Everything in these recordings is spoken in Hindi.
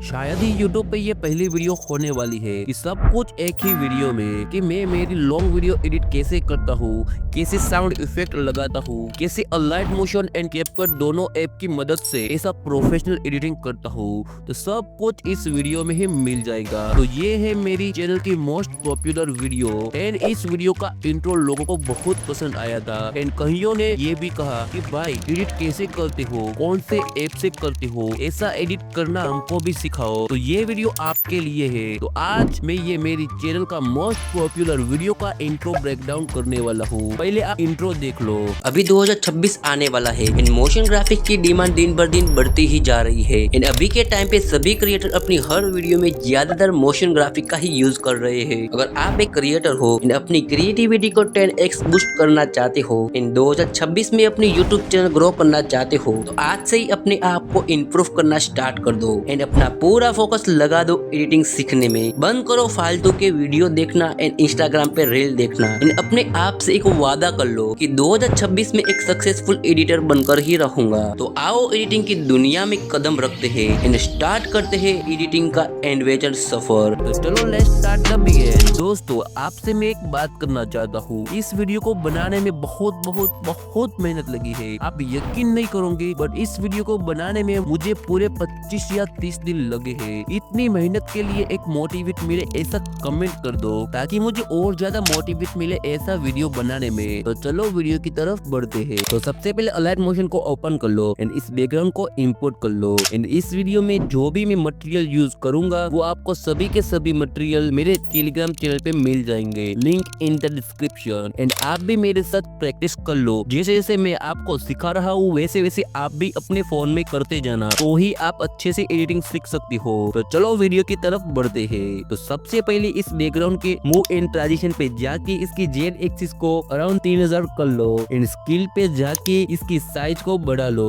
शायद ही YouTube पे ये पहली वीडियो होने वाली है कि सब कुछ एक ही वीडियो में कि मैं मेरी लॉन्ग वीडियो एडिट कैसे करता हूँ, कैसे साउंड इफेक्ट लगाता हूँ, कैसे अलाइट मोशन एंड कैपकट दोनों ऐप की मदद से ऐसा प्रोफेशनल एडिटिंग करता हूँ। तो सब कुछ इस वीडियो में ही मिल जाएगा। तो ये है मेरी चैनल की मोस्ट पॉपुलर वीडियो एंड इस वीडियो का इंट्रो लोगों को बहुत पसंद आया था एंड कईयों ने ये भी कहा कि भाई एडिट कैसे करते हो, कौन से ऐप से करते हो, ऐसा एडिट करना हमको भी सिखाओ। तो ये वीडियो आपके लिए है। तो आज मैं ये मेरी चैनल का मोस्ट पॉपुलर वीडियो का इंट्रो ब्रेकडाउन करने वाला हूँ। पहले आप इंट्रो देख लो। अभी 2026 आने वाला है। इन मोशन ग्राफिक की डिमांड दिन बर दिन बढ़ती ही जा रही है। इन अभी के टाइम पे सभी क्रिएटर अपनी हर वीडियो में ज्यादातर मोशन ग्राफिक का ही यूज कर रहे हैं। अगर आप एक क्रिएटर हो, इन अपनी क्रिएटिविटी को 10x बूस्ट करना चाहते हो, इन 2026 में अपनी यूट्यूब चैनल ग्रो करना चाहते हो, तो आज से ही अपने आप को इम्प्रूव करना स्टार्ट कर दो एंड अपना पूरा फोकस लगा दो एडिटिंग सीखने में। बंद करो फालतू के वीडियो देखना एंड इंस्टाग्राम पे रील देखना एंड अपने आप से एक वादा कर लो कि 2026 में एक सक्सेसफुल एडिटर बनकर ही रहूंगा। तो आओ एडिटिंग की दुनिया में कदम रखते हैं एंड स्टार्ट करते हैं एडिटिंग का एडवेंचर सफर। तो चलो लेट्स स्टार्ट द बिगिन। दोस्तों, आपसे मैं एक बात करना चाहता हूँ। इस वीडियो को बनाने में बहुत बहुत बहुत मेहनत लगी है। आप यकीन नहीं करोगे, बट इस वीडियो को बनाने में मुझे पूरे 25 या 30 दिन लगे हैं। इतनी मेहनत के लिए एक मोटिवेट मिले ऐसा कमेंट कर दो ताकि मुझे और ज्यादा मोटिवेट मिले ऐसा वीडियो बनाने में। तो चलो वीडियो की तरफ बढ़ते हैं। तो सबसे पहले अलाइट मोशन को ओपन कर लो एंड इस बैकग्राउंड को इंपोर्ट कर लो एंड इस वीडियो में जो भी मैं मटेरियल यूज करूंगा वो आपको सभी के सभी मटेरियल मेरे टेलीग्राम चैनल पे मिल जाएंगे, link in the description. And आप भी मेरे साथ प्रैक्टिस कर लो। जैसे जैसे मैं आपको सिखा रहा हूँ वैसे वैसे आप भी अपने फोन में करते जाना, तो ही आप अच्छे से एडिटिंग सीख सकती हो। तो चलो वीडियो की तरफ बढ़ते हैं। तो सबसे पहले इस बैकग्राउंड के मूव एंड ट्रांजिशन पे जाके इसकी जेड एक्सिस को अराउंड 3000 कर लो एंड स्किल पे जाके इसकी साइज को बढ़ा लो।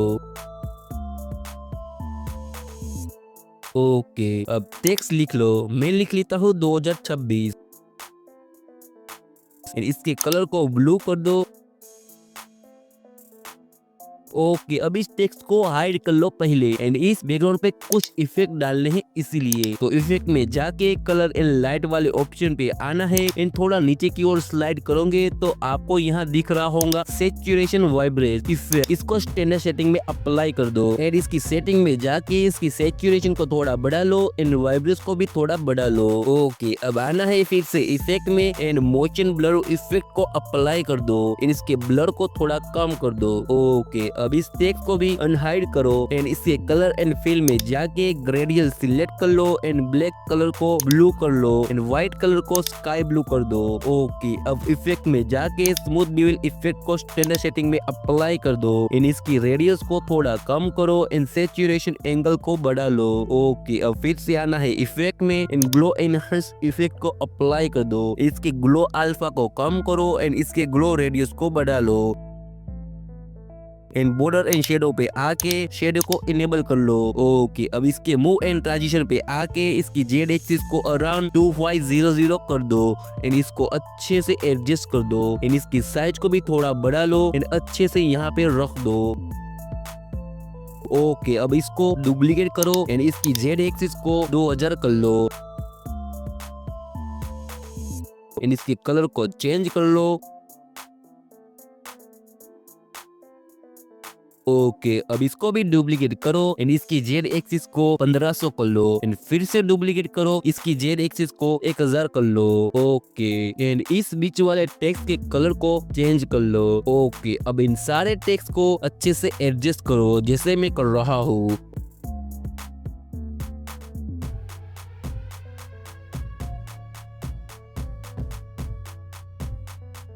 ओके, अब टेक्स्ट लिख लो। मैं लिख लेता हूँ 2026 एंड इसके कलर को ब्लू कर दो। ओके, अब इस टेक्स्ट को हाइड कर लो पहले एंड इस बैकग्राउंड पे कुछ इफेक्ट डालने हैं इसीलिए। तो इफेक्ट में जाके कलर एंड लाइट वाले ऑप्शन पे आना है एंड थोड़ा नीचे की ओर स्लाइड करोगे तो आपको यहाँ दिख रहा होगा सैचुरेशन वाइब्रेट इफेक्ट। इसको स्टैंडर्ड सेटिंग में अप्लाई कर दो एंड इसकी सेटिंग में जाके इसकी सैचुरेशन को थोड़ा बढ़ा लो एंड वाइब्रेट को भी थोड़ा बढ़ा लो। ओके, अब आना है फिर से इफेक्ट में एंड मोशन ब्लर इफेक्ट को अप्लाई कर दो एंड इसके ब्लर को थोड़ा कम कर दो। ओके, अब इस टेक्स्ट को भी अनहाइड करो एंड इसके कलर एंड फिल में जाके ग्रेडियल सिलेक्ट कर लो एंड ब्लैक कलर को ब्लू कर लो एंड व्हाइट कलर को स्काई ब्लू कर दो। ओके, अब इफेक्ट में जाके स्मूथ बेवल इफेक्ट को स्टैंडर्ड सेटिंग में अप्लाई कर दो एंड इसकी रेडियस को थोड़ा कम करो एंड सैचुरेशन एंगल को बढ़ा लो। ओके, अब फिर से आना है इफेक्ट में एंड ग्लो एनहांस इफेक्ट को अप्लाई कर दो। इसके ग्लो अल्फा को कम करो एंड इसके ग्लो रेडियस को बढ़ा लो एंड बॉर्डर एंड शेडो पे आके शेडो को इनेबल कर लो। ओके, अब इसके मूव एंड ट्रांजिशन पे आके इसकी जेड एक्सिस को अराउंड 2500 कर दो एंड इसको अच्छे से एडजस्ट कर दो एंड इसकी साइज को भी थोड़ा बढ़ा लो एंड अच्छे से यहाँ पे रख दो। ओके, अब इसको डुप्लीकेट करो एंड इसकी जेड एक्सिस को 2000 कर लो एंड इसके कलर को चेंज कर लो। ओके, अब इसको भी डुप्लीकेट करो एंड इसकी जेड एक्सिस को 1500 कर लो एंड फिर से डुप्लीकेट करो, इसकी जेड एक्सिस को 1000 कर लो। ओके, एंड इस बीच वाले टेक्स्ट के कलर को चेंज कर लो। ओके, अब इन सारे टेक्स्ट को अच्छे से एडजस्ट करो जैसे मैं कर रहा हूँ।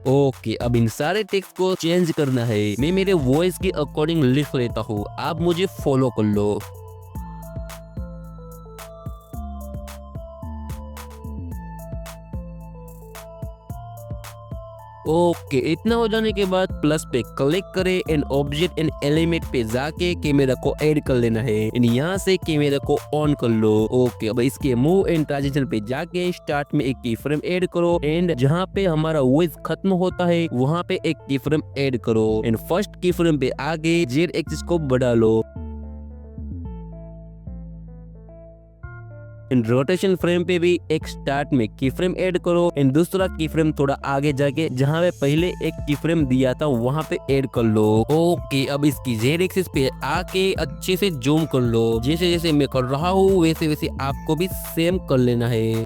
ओके, अब इन सारे टेक्स्ट को चेंज करना है। मैं मेरे वॉइस के अकॉर्डिंग लिख लेता हूँ, आप मुझे फॉलो कर लो। ओके, इतना हो जाने के बाद प्लस पे क्लिक करें एंड ऑब्जेक्ट एंड एलिमेंट पे जाके कैमरा को ऐड कर लेना है एंड यहाँ से कैमरा को ऑन कर लो। ओके, अब इसके मूव एंड ट्रांजिशन पे जाके स्टार्ट में एक की फ्रेम ऐड करो एंड जहाँ पे हमारा वॉइस खत्म होता है वहाँ पे एक की फ्रेम ऐड करो एंड फर्स्ट की फ्रेम पे आगे जेड एक्सिस को बढ़ा लो इन रोटेशन फ्रेम पे भी एक स्टार्ट में की फ्रेम ऐड करो एंड दूसरा की फ्रेम थोड़ा आगे जाके जहाँ पे पहले एक की फ्रेम दिया था वहाँ पे ऐड कर लो। ओके, अब इसकी जेड एक्सिस पे आके अच्छे से जूम कर लो। जैसे जैसे मैं कर रहा हूँ वैसे वैसे आपको भी सेम कर लेना है।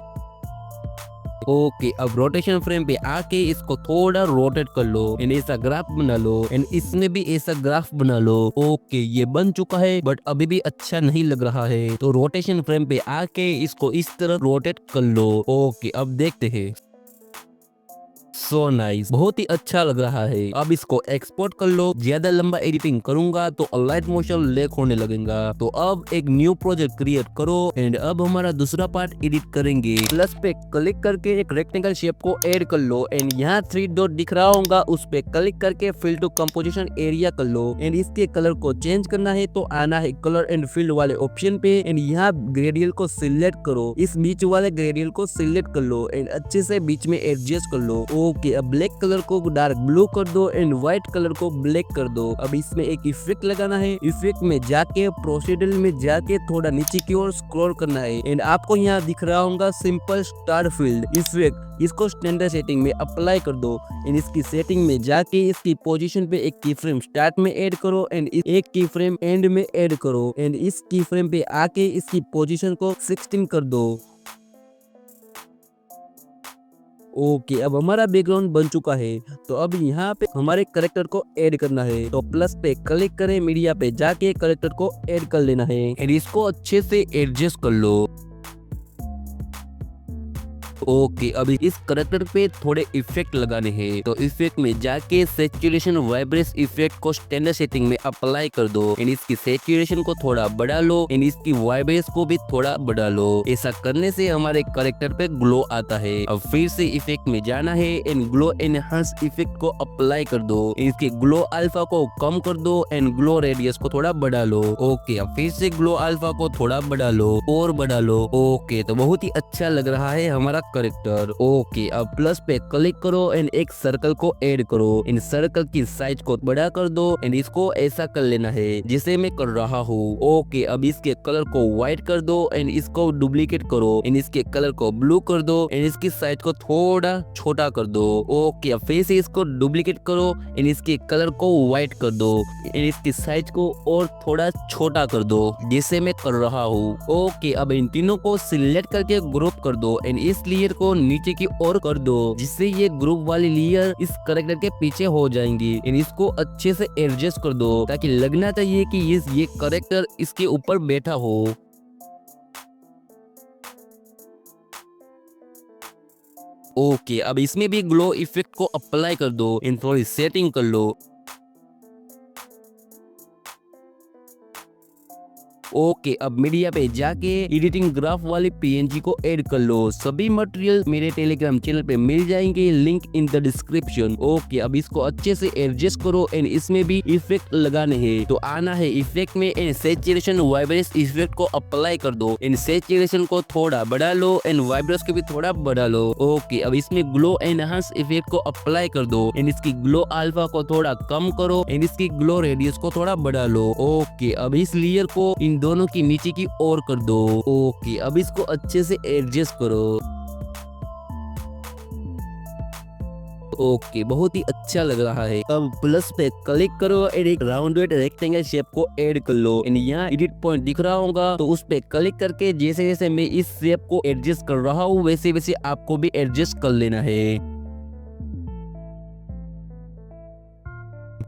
ओके, अब रोटेशन फ्रेम पे आके इसको थोड़ा रोटेट कर लो एंड ऐसा ग्राफ बना लो एंड इसमें भी ऐसा ग्राफ बना लो। ओके, ये बन चुका है बट अभी भी अच्छा नहीं लग रहा है, तो रोटेशन फ्रेम पे आके इसको इस तरह रोटेट कर लो। ओके, अब देखते हैं। सो नाइस, बहुत ही अच्छा लग रहा है। अब इसको एक्सपोर्ट कर लो। ज्यादा लंबा एडिटिंग करूंगा तो अलाइट मोशन लैग होने लगेगा, तो अब एक न्यू प्रोजेक्ट क्रिएट करो एंड अब हमारा दूसरा पार्ट एडिट करेंगे। प्लस पे क्लिक करके एक रेक्टेंगल शेप को ऐड कर लो एंड यहाँ 3 डॉट दिख रहा होगा, उस पे क्लिक करके फिल टू कंपोजिशन एरिया कर लो एंड इसके कलर को चेंज करना है तो आना है कलर एंड फील्ड वाले ऑप्शन पे एंड यहाँ ग्रेडियल को सिलेक्ट करो। इस बीच वाले ग्रेडियल को सिलेक्ट कर लो एंड अच्छे से बीच में एडजस्ट कर लो। ओके, अब ब्लैक कलर को डार्क ब्लू कर दो एंड व्हाइट कलर को ब्लैक कर दो। अब इसमें एक इफेक्ट लगाना है। इफेक्ट में जाके प्रोसीडर में जाके थोड़ा नीचे की ओर स्क्रॉल करना है एंड आपको यहाँ दिख रहा होगा सिंपल स्टार फील्ड इफेक्ट, इसको स्टैंडर्ड सेटिंग में अप्लाई कर दो एंड इसकी सेटिंग में जाके इसकी पोजीशन पे एक की फ्रेम स्टार्ट में ऐड करो एंड एक की फ्रेम एंड में ऐड करो एंड इस की फ्रेम पे आके इसकी पोजीशन को 16 कर दो। ओके, अब हमारा बैकग्राउंड बन चुका है, तो अब यहाँ पे हमारे करेक्टर को ऐड करना है। तो प्लस पे क्लिक करें, मीडिया पे जाके करेक्टर को ऐड कर लेना है एंड इसको अच्छे से एडजस्ट कर लो। ओके, अभी इस करेक्टर पे थोड़े इफेक्ट लगाने हैं, तो इफेक्ट में जाके सैचुरेशन वाइब्रेस इफेक्ट को स्टैंडर्ड सेटिंग में अप्लाई कर दो एंड इसकी सैचुरेशन को थोड़ा बढ़ा लो एंड इसकी वाइब्रेस को भी थोड़ा बढ़ा लो। ऐसा करने से हमारे करेक्टर पे ग्लो आता है। अब फिर से इफेक्ट में जाना है एंड ग्लो एनहांस इफेक्ट को अप्लाई कर दो। इसके ग्लो अल्फा को कम कर दो एंड ग्लो रेडियस को थोड़ा बढ़ा लो। ओके, अब फिर से ग्लो अल्फा को थोड़ा बढ़ा लो और बढ़ा लो। ओके, तो बहुत ही अच्छा लग रहा है हमारा करेक्टर। ओके, अब प्लस पे क्लिक करो एंड एक सर्कल को ऐड करो। इन सर्कल की साइज को बड़ा कर दो एंड इसको ऐसा कर लेना है जैसे मैं कर रहा हूँ। ओके, अब इसके कलर को व्हाइट कर दो एंड इसको डुप्लीकेट करो एंड इसके कलर को ब्लू कर दो एंड इसकी साइज को थोड़ा छोटा कर दो। ओके, अब फिर से इसको डुप्लीकेट करो एंड इसके कलर को व्हाइट कर दो एंड इसकी साइज को और थोड़ा छोटा कर दो जैसे मैं कर रहा हूँ। ओके, अब इन तीनों को सिलेक्ट करके ग्रुप कर दो एंड इस लेयर को नीचे की ओर कर दो जिससे ये ग्रुप वाली लेयर इस करेक्टर के पीछे हो जाएंगी एंड इसको अच्छे से एडजस्ट कर दो ताकि लगना चाहिए कि ये करेक्टर इसके ऊपर बैठा हो। ओके, अब इसमें भी ग्लो इफेक्ट को अप्लाई कर दो एंड थोड़ी सेटिंग कर लो। ओके, अब मीडिया पे जाके एडिटिंग ग्राफ वाली पीएनजी को ऐड कर लो। सभी मटेरियल मेरे टेलीग्राम चैनल पे मिल जाएंगे, link in the description. Okay, अब इसको अच्छे से एडजस्ट करो एंड इसमें भी इफेक्ट लगाने हैं, तो आना है इफेक्ट में एंड सैचुरेशन वाइब्रेस इफेक्ट को अप्लाई कर दो एंड सैचुरेशन को थोड़ा बढ़ा लो एंड वाइब्रेस को भी थोड़ा बढ़ा लो। ओके, अब इसमें ग्लो एनहांस इफेक्ट को अप्लाई कर दो एंड इसकी ग्लो अल्फा को थोड़ा कम करो एंड इसकी ग्लो रेडियस को थोड़ा बढ़ा लो। ओके, अब इस लेयर को इन दोनों की नीचे की ओर कर दो। ओके, अब इसको अच्छे से एडजस्ट करो। ओके, बहुत ही अच्छा लग रहा है। अब प्लस पे क्लिक करो और एक राउंडेड रेक्टेंगल शेप को ऐड कर लो एंड यहाँ एडिट पॉइंट दिख रहा होगा, तो उस पे क्लिक करके जैसे जैसे मैं इस शेप को एडजस्ट कर रहा हूँ वैसे वैसे आपको भी एडजस्ट कर लेना है।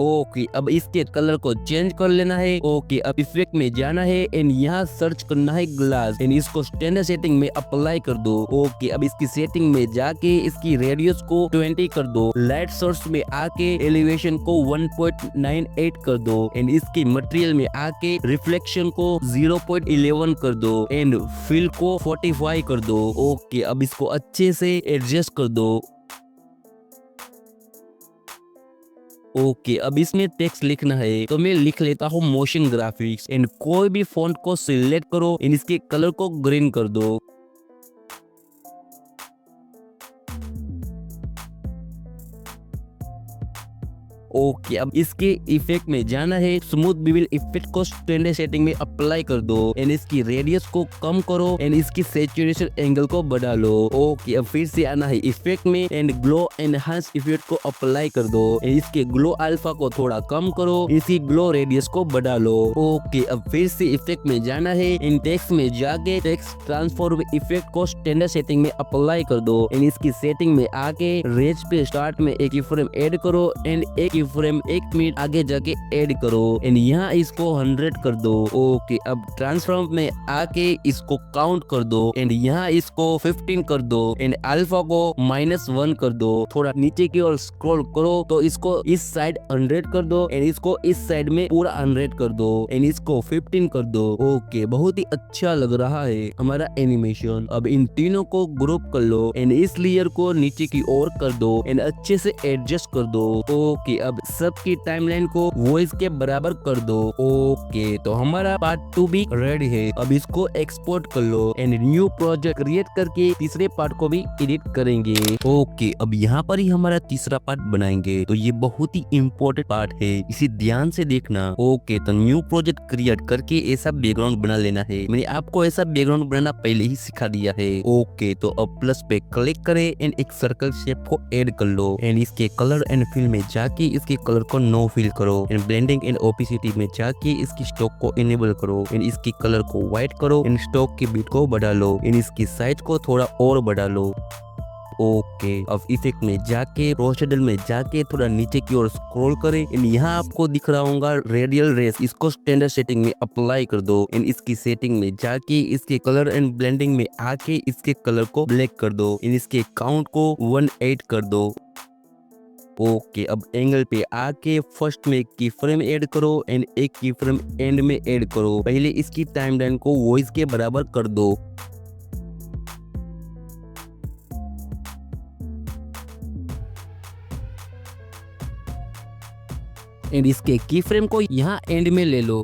ओके, अब इसके कलर को चेंज कर लेना है। ओके, अब इफेक्ट में जाना है एंड यहाँ सर्च करना है ग्लास एंड इसको स्टैंडर्ड सेटिंग में अप्लाई कर दो। ओके, अब इसकी सेटिंग में जाके इसकी रेडियस को 20 कर दो। लाइट सोर्स में आके एलिवेशन को 1.98 कर दो एंड इसकी मटेरियल में आके रिफ्लेक्शन को 0.11 कर दो एंड फिल को 45 कर दो। ओके, अब इसको अच्छे से एडजस्ट कर दो। ओके, अब इसमें टेक्स्ट लिखना है, तो मैं लिख लेता हूँ मोशन ग्राफिक्स एंड कोई भी फॉन्ट को सिलेक्ट करो एंड इसके कलर को ग्रीन कर दो। ओके, अब इसके इफेक्ट में जाना है, स्मूथ बिविल इफेक्ट को स्टैंडर्ड सेटिंग में अप्लाई कर दो एंड इसकी रेडियस को कम करो एंड इसकी सैचुरेशन एंगल को बढ़ा लो। ओके, अब फिर से आना है इफेक्ट में एंड ग्लो एनहांस इफेक्ट को अप्लाई कर दो एंड इसके ग्लो अल्फा को थोड़ा कम करो, इसकी ग्लो रेडियस को बढ़ा लो। ओके, अब फिर से इफेक्ट में जाना है, इन टेक्स्ट में जाके टेक्स्ट ट्रांसफॉर्म इफेक्ट को स्टैंडर्ड सेटिंग में अप्लाई कर दो एंड इसकी सेटिंग में आके रेज पे स्टार्ट में एक फ्रेम ऐड करो एंड एक फ्रेम 1 मिनट आगे जाके ऐड करो एंड यहाँ इसको 100 कर दो। ओके, अब ट्रांसफॉर्म में आके इसको काउंट कर दो एंड यहाँ इसको 15 कर दो एंड अल्फा को -1 कर दो। थोड़ा नीचे की ओर स्क्रॉल करो तो इसको इस साइड 100 कर दो एंड इसको इस साइड में पूरा 100 कर दो एंड इसको 15 कर दो। ओके, बहुत ही अच्छा लग रहा है हमारा एनिमेशन। अब इन तीनों को ग्रुप कर लो एंड इस लेयर को नीचे की ओर कर दो एंड अच्छे से एडजस्ट कर दो। ओके, अब सबकी टाइमलाइन को वॉइस के बराबर कर दो। ओके, तो हमारा पार्ट 2 भी रेडी है। अब इसको एक्सपोर्ट कर लो एंड न्यू प्रोजेक्ट क्रिएट करके तीसरे पार्ट को भी एडिट करेंगे। ओके, अब यहाँ पर ही हमारा तीसरा पार्ट बनाएंगे, तो ये बहुत ही इम्पोर्टेंट पार्ट है, इसे ध्यान से देखना। ओके, तो न्यू प्रोजेक्ट क्रिएट करके ऐसा बैकग्राउंड बना लेना है। मैंने आपको ऐसा बैकग्राउंड बनाना पहले ही सिखा दिया है। ओके, तो अब प्लस पे क्लिक करें एंड एक सर्कल शेप को ऐड कर लो एंड इसके कलर एंड फिल में जाके इसके कलर को नो फिल करो एंड ब्लेंडिंग एंड ओपेसिटी में जाके इसकी स्टॉक को इनेबल करो एंड इसकी कलर को व्हाइट करो एंड स्टॉक की बीट को बढ़ा लो एंड इसकी साइज को थोड़ा और बढ़ा लो। ओके, अब इफेक्ट में जाके प्रोसीडर में जाके थोड़ा नीचे की ओर स्क्रॉल करें एंड यहाँ आपको दिख रहा होगा रेडियल रेस, इसको स्टैंडर्ड सेटिंग में अप्लाई कर दो एंड इसकी सेटिंग में जाके इसके कलर एंड ब्लेंडिंग में आके इसके कलर को ब्लैक कर दो एंड इसके काउंट को 18 कर दो। ओके, अब एंगल पे आके फर्स्ट में एक की फ्रेम ऐड करो एंड एक की फ्रेम एंड में ऐड करो। पहले इसकी टाइमलाइन को वॉइस के बराबर कर दो। एंड इसके की फ्रेम को यहाँ एंड में ले लो।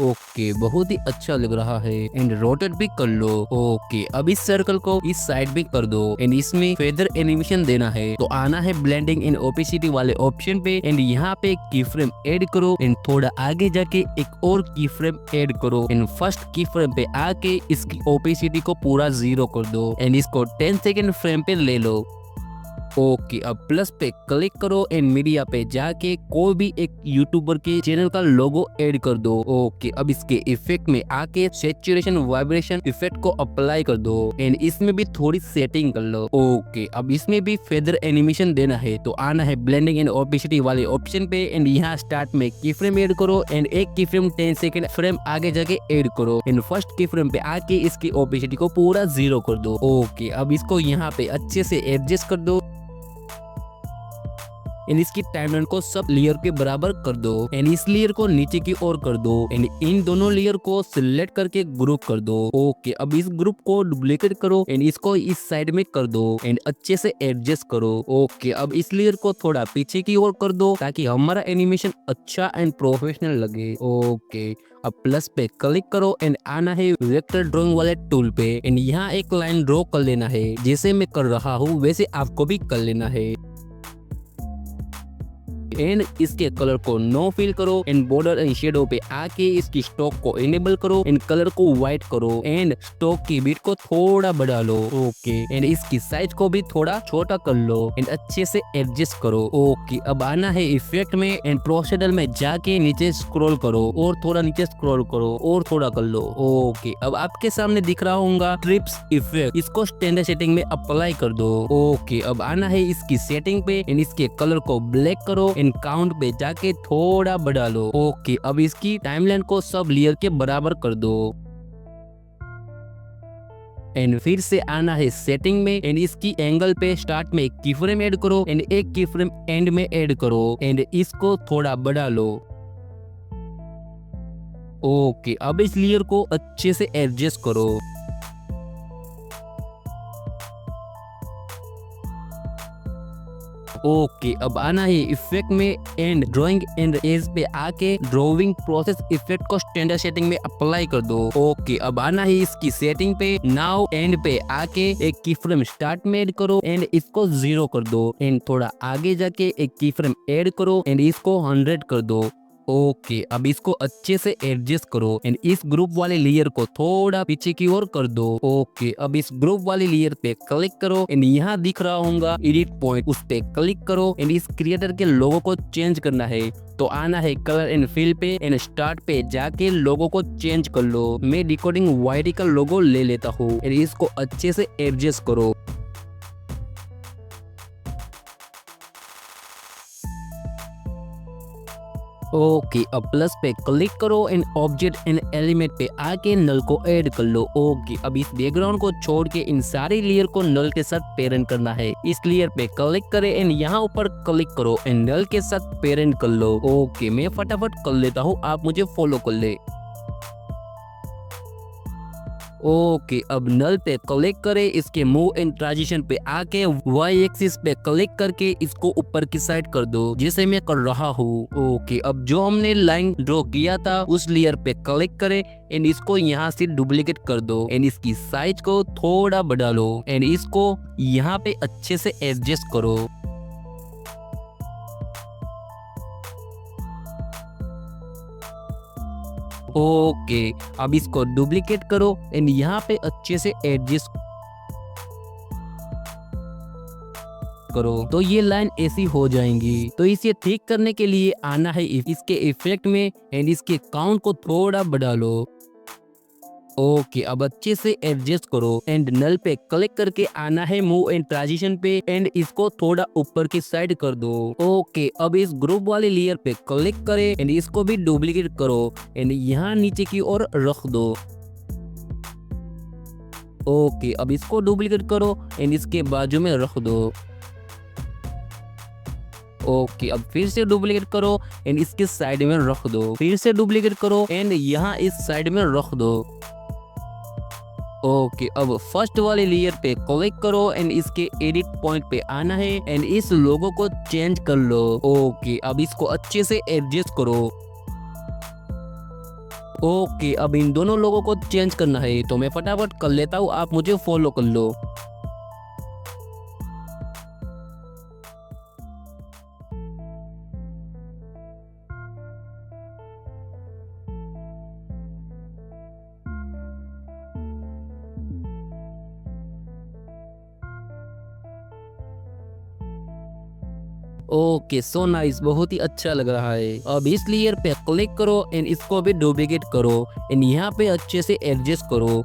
ओके, बहुत ही अच्छा लग रहा है एंड रोटेट भी कर लो। ओके, अब इस सर्कल को इस साइड भी कर दो एंड इसमें फेदर एनिमेशन देना है, तो आना है ब्लेंडिंग एंड ओपेसिटी वाले ऑप्शन पे एंड यहाँ पे की फ्रेम ऐड करो एंड थोड़ा आगे जाके एक और की फ्रेम ऐड करो एंड फर्स्ट की फ्रेम पे आके इसकी ओपेसिटी को पूरा 0 कर दो एंड इसको 10 सेकेंड फ्रेम पे ले लो। ओके, अब प्लस पे क्लिक करो एंड मीडिया पे जाके कोई भी एक यूट्यूबर के चैनल का लोगो ऐड कर दो। ओके, अब इसके इफेक्ट में आके सैचुरेशन वाइब्रेशन इफेक्ट को अप्लाई कर दो एंड इसमें भी थोड़ी सेटिंग कर लो। ओके, अब इसमें भी फेदर एनिमेशन देना है, तो आना है ब्लेंडिंग एंड ओपेसिटी वाले ऑप्शन पे एंड यहाँ स्टार्ट में की फ्रेम ऐड करो एंड एक की फ्रेम 10 सेकेंड फ्रेम आगे जाके ऐड करो एंड फर्स्ट की फ्रेम पे आके इसकी ओपेसिटी को पूरा 0 कर दो। ओके, अब इसको यहाँ पे अच्छे से एडजस्ट कर दो एंड इसकी टाइमलाइन को सब लेयर के बराबर कर दो एंड इस लेयर को नीचे की ओर कर दो एंड इन दोनों लेयर को सिलेक्ट करके ग्रुप कर दो। ओके, अब इस ग्रुप को डुप्लीकेट करो एंड इसको इस साइड में कर दो एंड अच्छे से एडजस्ट करो। ओके, अब इस लेयर को थोड़ा पीछे की ओर कर दो ताकि हमारा एनिमेशन अच्छा एंड प्रोफेशनल लगे। ओके, अब प्लस पे क्लिक करो एंड आना है वेक्टर ड्राइंग वाले टूल पे एंड यहाँ एक लाइन ड्रॉ कर लेना है, जैसे मैं कर रहा हूँ वैसे आपको भी कर लेना है एंड इसके कलर को नो फिल करो एंड बॉर्डर एंड शेडो पे आके इसकी स्टॉक को इनेबल करो एंड कलर को व्हाइट करो एंड स्टॉक की बीट को थोड़ा बढ़ा लो। ओके, एंड इसकी साइज को भी थोड़ा छोटा कर लो एंड अच्छे से एडजस्ट करो। ओके, अब आना है इफेक्ट में एंड प्रोसीडर में जाके नीचे स्क्रॉल करो और थोड़ा नीचे स्क्रॉल करो और थोड़ा कर लो। ओके, अब आपके सामने दिख रहा होगा ट्रिप्स इफेक्ट, इसको स्टैंडर्ड सेटिंग में अप्लाई कर दो। ओके, अब आना है इसकी सेटिंग पे एंड इसके कलर को ब्लैक करो एंड काउंट पे जाके थोड़ा बढ़ा लो। ओके, अब इसकी टाइमलाइन को सब लेयर के बराबर कर दो एंड फिर से आना है सेटिंग में एंड इसकी एंगल पे स्टार्ट में एक की फ्रेम ऐड करो एंड एक की फ्रेम एंड में ऐड करो एंड इसको थोड़ा बढ़ा लो। ओके, अब इस लेयर को अच्छे से एडजस्ट करो ओके, अब आना है इफेक्ट में एंड ड्राइंग एंड एज पे आके ड्राइंग प्रोसेस इफेक्ट को स्टैंडर्ड सेटिंग में अप्लाई कर दो। ओके, अब आना है इसकी सेटिंग पे, नाउ एंड पे आके एक की फ्रेम स्टार्ट में ऐड करो एंड इसको 0 कर दो एंड थोड़ा आगे जाके एक की फ्रेम ऐड करो एंड इसको 100 कर दो। ओके, अब इसको अच्छे से एडजस्ट करो एंड इस ग्रुप वाले लेयर को थोड़ा पीछे की ओर कर दो। ओके, अब इस ग्रुप वाले लेयर पे क्लिक करो एंड यहाँ दिख रहा होगा एडिट पॉइंट, उस पे क्लिक करो एंड इस क्रिएटर के लोगो को चेंज करना है। तो आना है कलर एंड फिल पे एंड स्टार्ट पे जाके लोगो को चेंज कर लो। मैं डिकोडिंग वायरी का लोगो ले लेता हूँ एंड इसको अच्छे से एडजस्ट करो। ओके, अब प्लस पे क्लिक करो एंड ऑब्जेक्ट एंड एलिमेंट पे आके नल को ऐड कर लो। ओके, अब इस बैकग्राउंड को छोड़ के इन सारी लेयर को नल के साथ पेरेंट करना है। इस लेयर पे क्लिक करें एंड यहाँ ऊपर क्लिक करो एंड नल के साथ पेरेंट कर लो। ओके, मैं फटाफट कर लेता हूँ, आप मुझे फॉलो कर ले। ओके, अब नल पे क्लिक करें, इसके मूव एंड ट्रांजिशन पे आके वाई एक्सिस पे क्लिक करके इसको ऊपर की साइड कर दो जैसे मैं कर रहा हूँ। ओके, अब जो हमने लाइन ड्रॉ किया था उस लेयर पे क्लिक करें एंड इसको यहाँ से डुप्लीकेट कर दो एंड इसकी साइज को थोड़ा बढ़ा लो एंड इसको यहाँ पे अच्छे से एडजस्ट करो। ओके, अब इसको डुप्लीकेट करो एंड यहाँ पे अच्छे से एडजस्ट करो तो ये लाइन ऐसी हो जाएंगी। तो इसे ठीक करने के लिए आना है इसके इफेक्ट में एंड इसके काउंट को थोड़ा बढ़ा लो। ओके, अब अच्छे से एडजस्ट करो एंड नल पे क्लिक करके आना है मूव एंड ट्रांजिशन पे एंड इसको थोड़ा ऊपर की साइड कर दो। ओके, अब इस ग्रुप वाले लेयर पे क्लिक करें एंड इसको भी डुप्लीकेट करो एंड यहाँ नीचे की ओर रख दो। ओके, अब इसको डुप्लीकेट करो एंड इसके बाजू में रख दो। ओके, अब फिर से डुप्लीकेट करो एंड इसके साइड में रख दो। फिर से डुप्लीकेट करो एंड यहाँ इस साइड में रख दो। ओके, अब फर्स्ट वाले लेयर पे क्लिक करो एंड इसके एडिट पॉइंट पे आना है एंड इस लोगो को चेंज कर लो। ओके, अब इसको अच्छे से एडजस्ट करो। ओके, अब इन दोनों लोगों को चेंज करना है तो मैं फटाफट कर लेता हूँ, आप मुझे फॉलो कर लो। ओके, सो नाइस, बहुत ही अच्छा लग रहा है। अब इस लेयर पे क्लिक करो एंड इसको भी डुप्लीकेट करो एंड यहाँ पे अच्छे से एडजस्ट करो।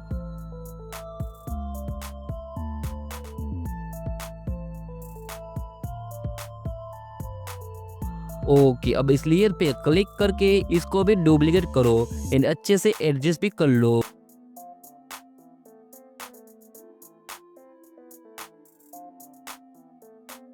ओके, अब इस लेयर पे क्लिक करके इसको भी डुप्लीकेट करो एंड अच्छे से एडजस्ट भी कर लो।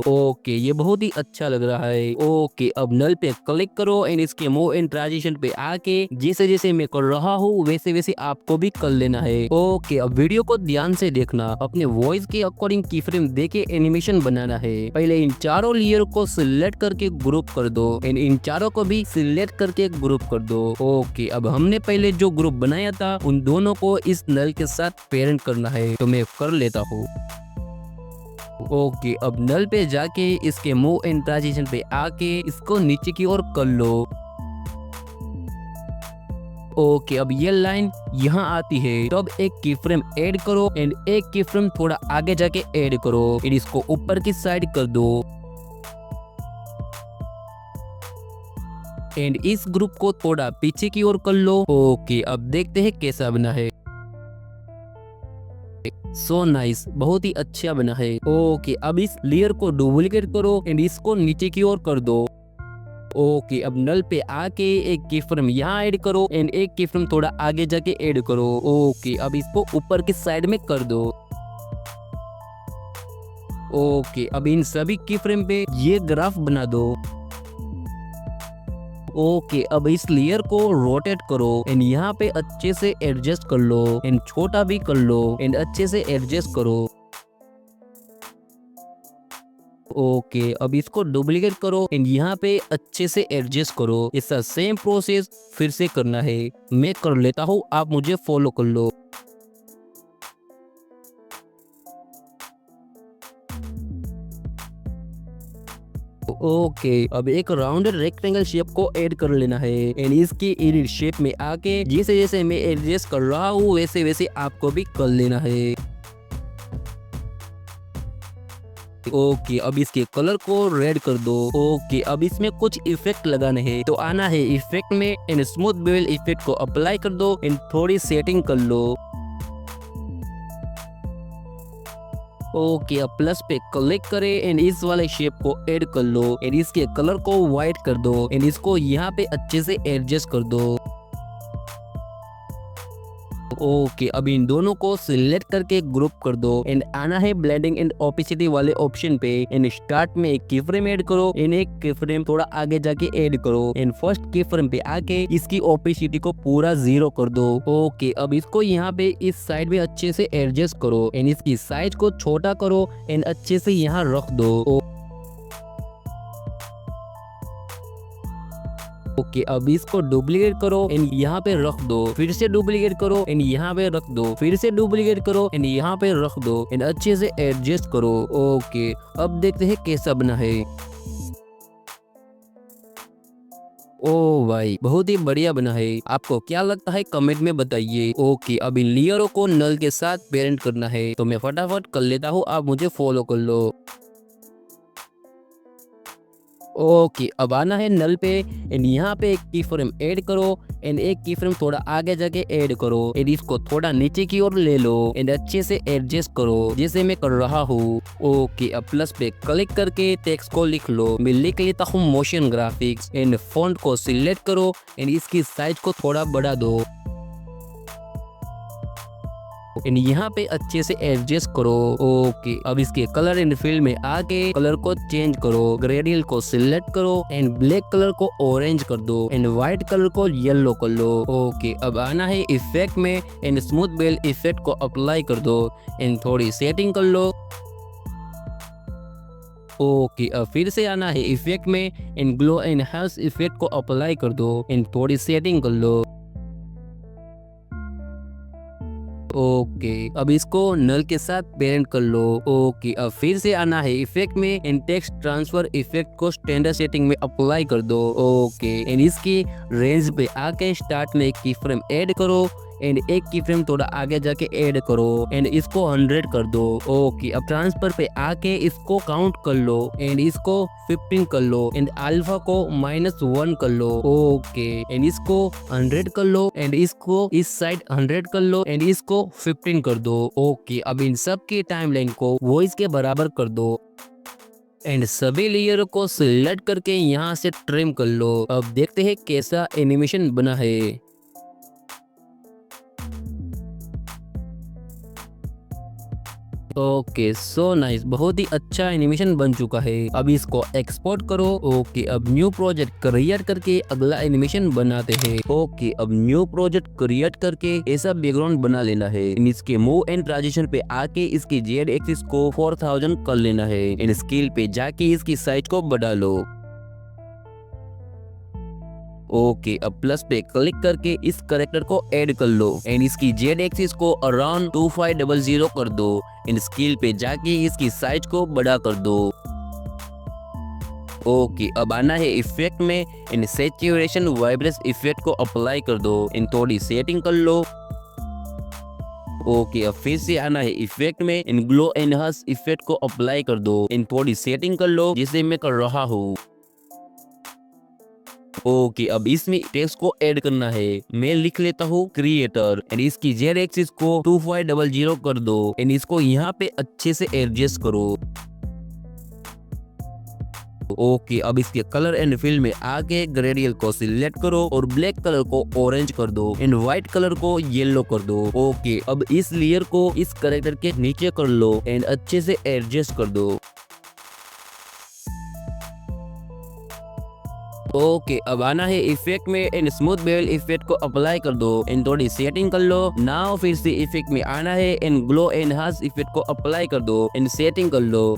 ओके, ये बहुत ही अच्छा लग रहा है। ओके, अब नल पे क्लिक करो एंड इसके मूव एंड ट्रांजिशन पे आके जैसे जैसे मैं कर रहा हूँ वैसे वैसे आपको भी कर लेना है। ओके, अब वीडियो को ध्यान से देखना, अपने वॉइस के अकॉर्डिंग की फ्रेम देके एनिमेशन बनाना है। पहले इन चारों लेयर को सिलेक्ट करके ग्रुप कर दो एंड इन चारों को भी सिलेक्ट करके ग्रुप कर दो। ओके, अब हमने पहले जो ग्रुप बनाया था उन दोनों को इस नल के साथ पेरेंट करना है तो मैं कर लेता हूँ। ओके, अब नल पे जाके इसके मूव एंड ट्रांजिशन पे आके इसको नीचे की ओर कर लो। ओके, अब ये लाइन यहाँ आती है तो अब एक की फ्रेम ऐड करो एंड एक की फ्रेम थोड़ा आगे जाके ऐड करो एंड इसको ऊपर की साइड कर दो एंड इस ग्रुप को थोड़ा पीछे की ओर कर लो। ओके, अब देखते हैं कैसा बना है। सो नाइस, बहुत ही अच्छा बना है। ओके, अब इस लेयर को डुप्लीकेट करो एंड इसको नीचे की ओर कर दो। ओके, अब नल पे आके एक की फ्रेम यहाँ ऐड करो एंड एक की फ्रेम थोड़ा आगे जाके ऐड करो। ओके, अब इसको ऊपर की साइड में कर दो। ओके, अब इन सभी की फ्रेम पे ये ग्राफ बना दो। ओके, अब इस लेयर को रोटेट करो एंड यहाँ पे अच्छे से एडजस्ट कर लो एंड छोटा भी कर लो एंड अच्छे से एडजस्ट करो। ओके, अब इसको डुप्लीकेट करो एंड यहाँ पे अच्छे से एडजस्ट करो। इसका सेम प्रोसेस फिर से करना है। मैं कर लेता हूँ, आप मुझे फॉलो कर लो। ओके, अब एक राउंडेड रेक्टेंगल शेप को ऐड कर लेना है एंड इसकी इनिट शेप में आके जैसे जैसे मैं एडजस्ट कर रहा हूँ वैसे वैसे आपको भी कर लेना है। ओके, अब इसके कलर को रेड कर दो। ओके, अब इसमें कुछ इफेक्ट लगाने हैं, तो आना है इफेक्ट में एंड स्मूथ बेवल इफेक्ट को अप्लाई कर दो एंड थोड़ी सेटिंग कर लो। ओके, अब प्लस पे क्लिक करें एंड इस वाले शेप को ऐड कर लो एंड इसके कलर को व्हाइट कर दो एंड इसको यहाँ पे अच्छे से एडजस्ट कर दो। ओके, अब इन दोनों को सिलेक्ट करके ग्रुप कर दो एंड आना है ब्लेंडिंग एंड ओपेसिटी वाले ऑप्शन पे एंड स्टार्ट में एक की फ्रेम ऐड करो एंड एक की फ्रेम थोड़ा आगे जाके ऐड करो एंड फर्स्ट की फ्रेम पे आके इसकी ओपेसिटी को पूरा 0 कर दो। ओके, अब इसको यहाँ पे इस साइड में अच्छे से एडजस्ट करो एंड इसकी साइज को छोटा करो एंड अच्छे से यहाँ रख दो। ओके, अब इसको डुप्लीकेट करो एंड यहाँ पे रख दो, फिर से डुप्लीकेट करो एंड यहाँ पे रख दो, फिर से डुप्लीकेट करो एंड यहाँ पे रख दो एंड अच्छे से एडजस्ट करो। ओके, अब देखते हैं कैसा बना है। ओ भाई, बहुत ही बढ़िया बना है। आपको क्या लगता है कमेंट में बताइए। ओके, अब इन लेयरों को नल के साथ पेरेंट करना है, तो मैं फटाफट कर लेता हूँ, आप मुझे फॉलो कर लो। ओके, अब आना है नल पे एंड यहाँ पे एक की फ्रेम ऐड करो एंड एक की फ्रेम थोड़ा आगे जाके ऐड करो एंड इसको थोड़ा नीचे की ओर ले लो एंड अच्छे से एडजस्ट करो जैसे मैं कर रहा हूँ। ओके, अब प्लस पे क्लिक करके टेक्स्ट को लिख लो। मैं लिख लेता हूँ मोशन ग्राफिक्स एंड फॉन्ट को सिलेक्ट करो एंड इसकी साइज को थोड़ा बढ़ा दो एंड यहाँ पे अच्छे से एडजस्ट करो। ओके, अब इसके कलर एंड फील्ड में आके कलर को चेंज करो। ग्रेडियल को सिलेक्ट करो एंड ब्लैक कलर को ऑरेंज कर दो एंड व्हाइट कलर को येलो कर लो। ओके, अब आना है इफेक्ट में एंड स्मूथ बेवल इफेक्ट को अप्लाई कर दो एंड थोड़ी सेटिंग कर लो। ओके, अब फिर से आना है इफेक्ट में एंड ग्लो एनहांस इफेक्ट को अप्लाई कर दो एंड थोड़ी सेटिंग कर लो। ओके, अब इसको नल के साथ पेरेंट कर लो। ओके, अब फिर से आना है इफेक्ट में एंड टेक्स्ट ट्रांसफर इफेक्ट को स्टैंडर्ड सेटिंग में अप्लाई कर दो। ओके, एंड इसकी रेंज पे आके स्टार्ट में एक की फ्रेम ऐड करो एंड एक की फ्रेम थोड़ा आगे जाके ऐड करो एंड इसको 100 कर दो। ओके, अब ट्रांसफर पे आके इसको काउंट कर लो एंड इसको 15 कर लो एंड अल्फा को -1 कर लो। ओके, एंड इसको 100 कर लो एंड इसको इस साइड 100 कर लो एंड इसको 15 कर दो। ओके, अब इन सब की टाइमलाइन को वॉइस के बराबर कर दो एंड सभी लेयर को सिलेक्ट करके यहाँ से ट्रिम कर लो। अब देखते हैं कैसा एनिमेशन बना है। ओके, सो नाइस, बहुत ही अच्छा एनिमेशन बन चुका है। अब इसको एक्सपोर्ट करो। ओके, अब न्यू प्रोजेक्ट क्रिएट करके अगला एनिमेशन बनाते हैं। ओके, अब न्यू प्रोजेक्ट क्रिएट करके ऐसा बैकग्राउंड बना लेना है। इसके मूव एंड ट्रांजिशन पे आके इसकी जेड एक्सिस को 4000 कर लेना है एंड स्केल पे जाके इसकी साइज को बढ़ा लो। ओके, अब प्लस पे क्लिक करके इस करेक्टर को ऐड कर लो एंड इसकी जेड एक्सिस को अराउंड 2500 कर दो एंड स्केल पे जाके इसकी साइज को बड़ा कर दो। ओके, अब आना है इफेक्ट में एंड सैचुरेशन वाइब्रेस इफेक्ट को अप्लाई कर दो एंड थोड़ी सेटिंग कर लो। ओके, अब फिर से आना है इफेक्ट में एंड ग्लो एनहांस इफेक्ट को अप्लाई कर दो एंड थोड़ी सेटिंग कर लो जैसे मैं कर रहा हूँ। ओके, अब इसमें टेक्स्ट को ऐड करना है। मैं लिख लेता हूँ क्रिएटर एंड इसकी जेड एक्सिस को 2500 कर दो एंड इसको यहाँ पे अच्छे से एडजस्ट करो। ओके, अब इसके कलर एंड फील्ड में आके ग्रेडियल को सिलेक्ट करो और ब्लैक कलर को ऑरेंज कर दो एंड व्हाइट कलर को येलो कर दो। ओके, अब इस लेयर को इस कैरेक्टर के नीचे कर लो एंड अच्छे से एडजस्ट कर दो। ओके, अब आना है इफेक्ट में एंड स्मूथ बेवल इफेक्ट को अप्लाई कर दो एंड थोड़ी सेटिंग कर लो। नाउ फिर से इफेक्ट में आना है एंड ग्लो एनहांस इफेक्ट को अप्लाई कर दो एंड सेटिंग कर लो।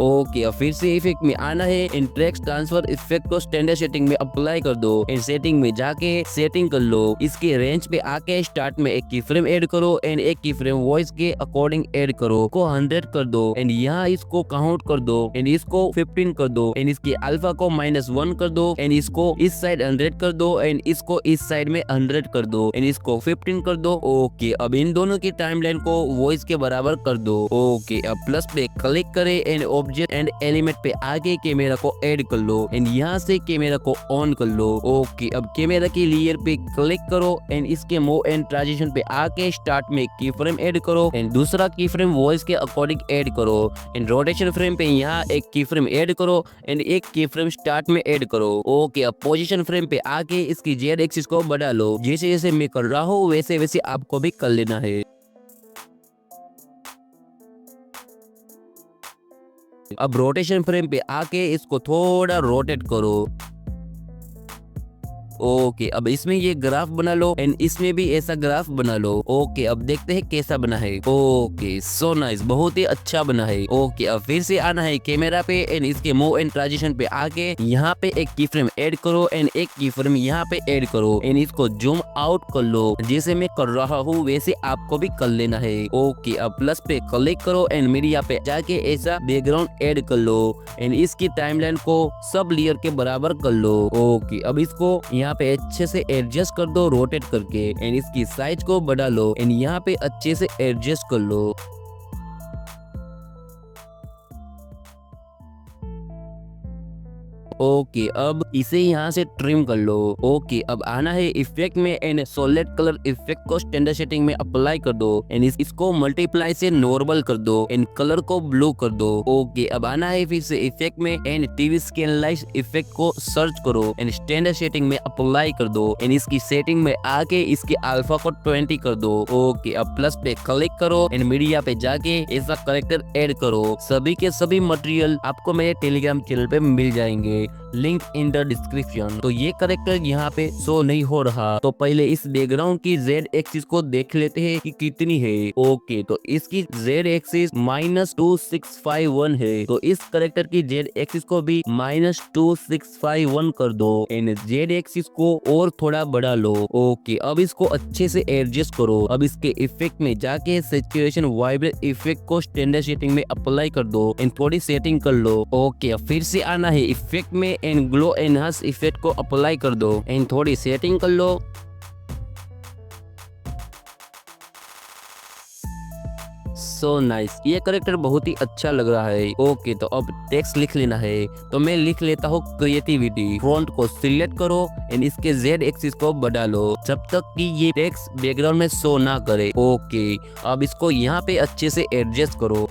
ओके, अब फिर से इफेक्ट में आना है एंड ट्रैक्स ट्रांसफर इफेक्ट को स्टैंडर्ड सेटिंग में अप्लाई कर दो एंड सेटिंग में जाके सेटिंग कर लो। इसके रेंज पे आके स्टार्ट में एक की फ्रेम ऐड करो एंड एक की फ्रेम वॉइस के अकॉर्डिंग ऐड करो को 100 कर दो एंड यहाँ इसको काउंट कर दो एंड इसको 15 कर दो एंड इसके अल्फा को -1 कर दो एंड इसको इस साइड 100 कर दो एंड इसको इस साइड में 100 कर दो एंड इसको 15 कर दो। ओके, अब इन दोनों की टाइमलाइन को वॉइस के बराबर कर दो। ओके, अब प्लस पे क्लिक करे एंड ऑब्जेक्ट एंड एलिमेंट पे आके कैमरा को ऐड कर लो एंड यहाँ से कैमरा को ऑन कर लो। ओके, अब कैमरा की लेयर पे क्लिक करो एंड इसके मूव एंड ट्रांजिशन पे आके स्टार्ट में की फ्रेम ऐड करो एंड दूसरा की फ्रेम वॉइस के अकॉर्डिंग ऐड करो एंड रोटेशन फ्रेम पे यहाँ एक की फ्रेम ऐड करो एंड एक की फ्रेम स्टार्ट में ऐड करो। ओके, अब पोजीशन फ्रेम पे आके इसकी जेड एक्सिस को बढ़ा लो। जैसे जैसे मैं कर रहा हूँ वैसे वैसे आपको भी कर लेना है। अब रोटेशन फ्रेम पे आके इसको थोड़ा रोटेट करो। ओके, अब इसमें ये ग्राफ बना लो एंड इसमें भी ऐसा ग्राफ बना लो। ओके, अब देखते हैं कैसा बना है। ओके, सो नाइस, बहुत ही अच्छा बना है। ओके, अब फिर से आना है कैमरा पे एंड इसके मूव एंड ट्रांजिशन पे आके यहाँ पे एक की फ्रेम ऐड करो एंड एक की फ्रेम यहाँ पे ऐड करो एंड इसको जूम आउट कर लो। जैसे मैं कर रहा हूँ वैसे आपको भी कर लेना है। ओके, अब प्लस पे क्लिक करो एंड मीडिया पे जाके ऐसा बैकग्राउंड ऐड कर लो एंड इसकी टाइमलाइन को सब लेयर के बराबर कर लो। ओके, अब इसको यहाँ पे अच्छे से एडजस्ट कर दो रोटेट करके एंड इसकी साइज को बढ़ा लो एंड यहाँ पे अच्छे से एडजस्ट कर लो। ओके, अब इसे यहाँ से ट्रिम कर लो। ओके, अब आना है इफेक्ट में एंड सॉलिड कलर इफेक्ट को स्टैंडर्ड सेटिंग में अप्लाई कर दो एंड इसको मल्टीप्लाई से नॉर्मल कर दो एंड कलर को ब्लू कर दो। ओके, अब आना है फिर से इफेक्ट में and TV scan light effect को सर्च करो एंड स्टैंडर्ड सेटिंग में अप्लाई कर दो एंड इसकी सेटिंग में आके इसके अल्फा को 20 कर दो। ओके, अब प्लस पे क्लिक करो एंड मीडिया पे जाके ऐसा कैरेक्टर ऐड करो। सभी के सभी मटेरियल आपको मेरे टेलीग्राम चैनल पे मिल जाएंगे, लिंक इन द डिस्क्रिप्शन। तो ये कैरेक्टर यहाँ पे शो नहीं हो रहा, तो पहले इस बैकग्राउंड की जेड एक्सिस को देख लेते हैं कि कितनी है। ओके, तो इसकी जेड एक्सिस -2651 है, तो इस कैरेक्टर की जेड एक्सिस को भी -2651 कर दो एंड जेड एक्सिस को और थोड़ा बढ़ा लो। ओके, अब इसको अच्छे से एडजस्ट करो। अब इसके इफेक्ट में जाके सैचुरेशन वाइब्रेट इफेक्ट को स्टैंडर्ड सेटिंग में अप्लाई कर दो एंड थोड़ी सेटिंग कर लो। ओके, अब फिर से आना है इफेक्ट में एंड ग्लो एनहांस इफेक्ट को अप्लाई कर दो एंड थोड़ी सेटिंग कर लो। सो नाइस, ये कैरेक्टर बहुत ही अच्छा लग रहा है। ओके, तो अब टेक्स्ट लिख लेना है, तो मैं लिख लेता हूँ क्रिएटिविटी। फॉन्ट को सिलेक्ट करो एंड इसके जेड एक्सिस को बढ़ा लो जब तक कि ये टेक्स्ट बैकग्राउंड में शो ना करे। ओके, अब इसको यहाँ पे अच्छे से एडजस्ट करो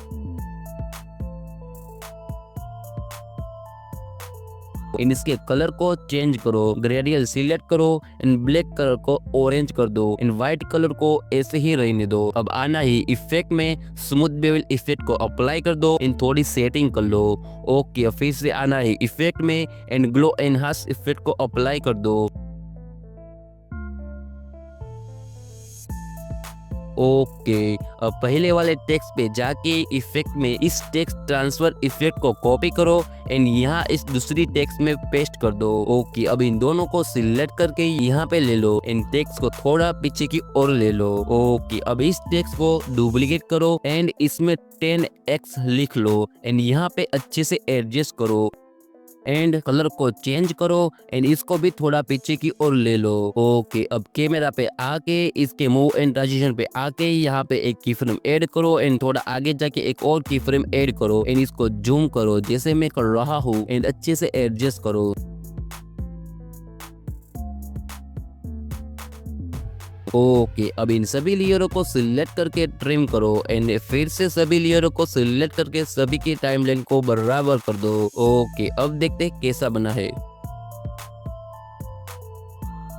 एंड इसके कलर को चेंज करो। ग्रेडियल सिलेक्ट करो एंड ब्लैक कलर को ऑरेंज कर दो एंड व्हाइट कलर को ऐसे ही रहने दो। अब आना ही इफेक्ट में स्मूथ बेवल इफेक्ट को अप्लाई कर दो एंड थोड़ी सेटिंग कर लो। ओके, फिर से आना है इफेक्ट में एंड ग्लो एनहांस इफेक्ट को अप्लाई कर दो। ओके, अब पहले वाले टेक्स्ट पे जाके इफेक्ट में इस टेक्स्ट ट्रांसफर इफेक्ट को कॉपी करो एंड यहाँ इस दूसरी टेक्स्ट में पेस्ट कर दो। ओके, अब इन दोनों को सिलेक्ट करके यहाँ पे ले लो एंड टेक्स्ट को थोड़ा पीछे की ओर ले लो। ओके, अब इस टेक्स्ट को डुप्लीकेट करो एंड इसमें 10x लिख लो एंड यहाँ पे अच्छे से एडजस्ट करो एंड कलर को चेंज करो एंड इसको भी थोड़ा पीछे की ओर ले लो। ओके, अब कैमरा पे आके इसके मूव एंड ट्रांजिशन पे आके यहाँ पे एक की फ्रेम ऐड करो एंड थोड़ा आगे जाके एक और की फ्रेम ऐड करो एंड इसको जूम करो जैसे मैं कर रहा हूँ एंड अच्छे से एडजस्ट करो। ओके, अब इन सभी लेयरों को सिलेक्ट करके ट्रिम करो एंड फिर से सभी लेयरों को सिलेक्ट करके सभी की टाइमलाइन को बराबर कर दो। ओके, अब देखते हैं कैसा बना है।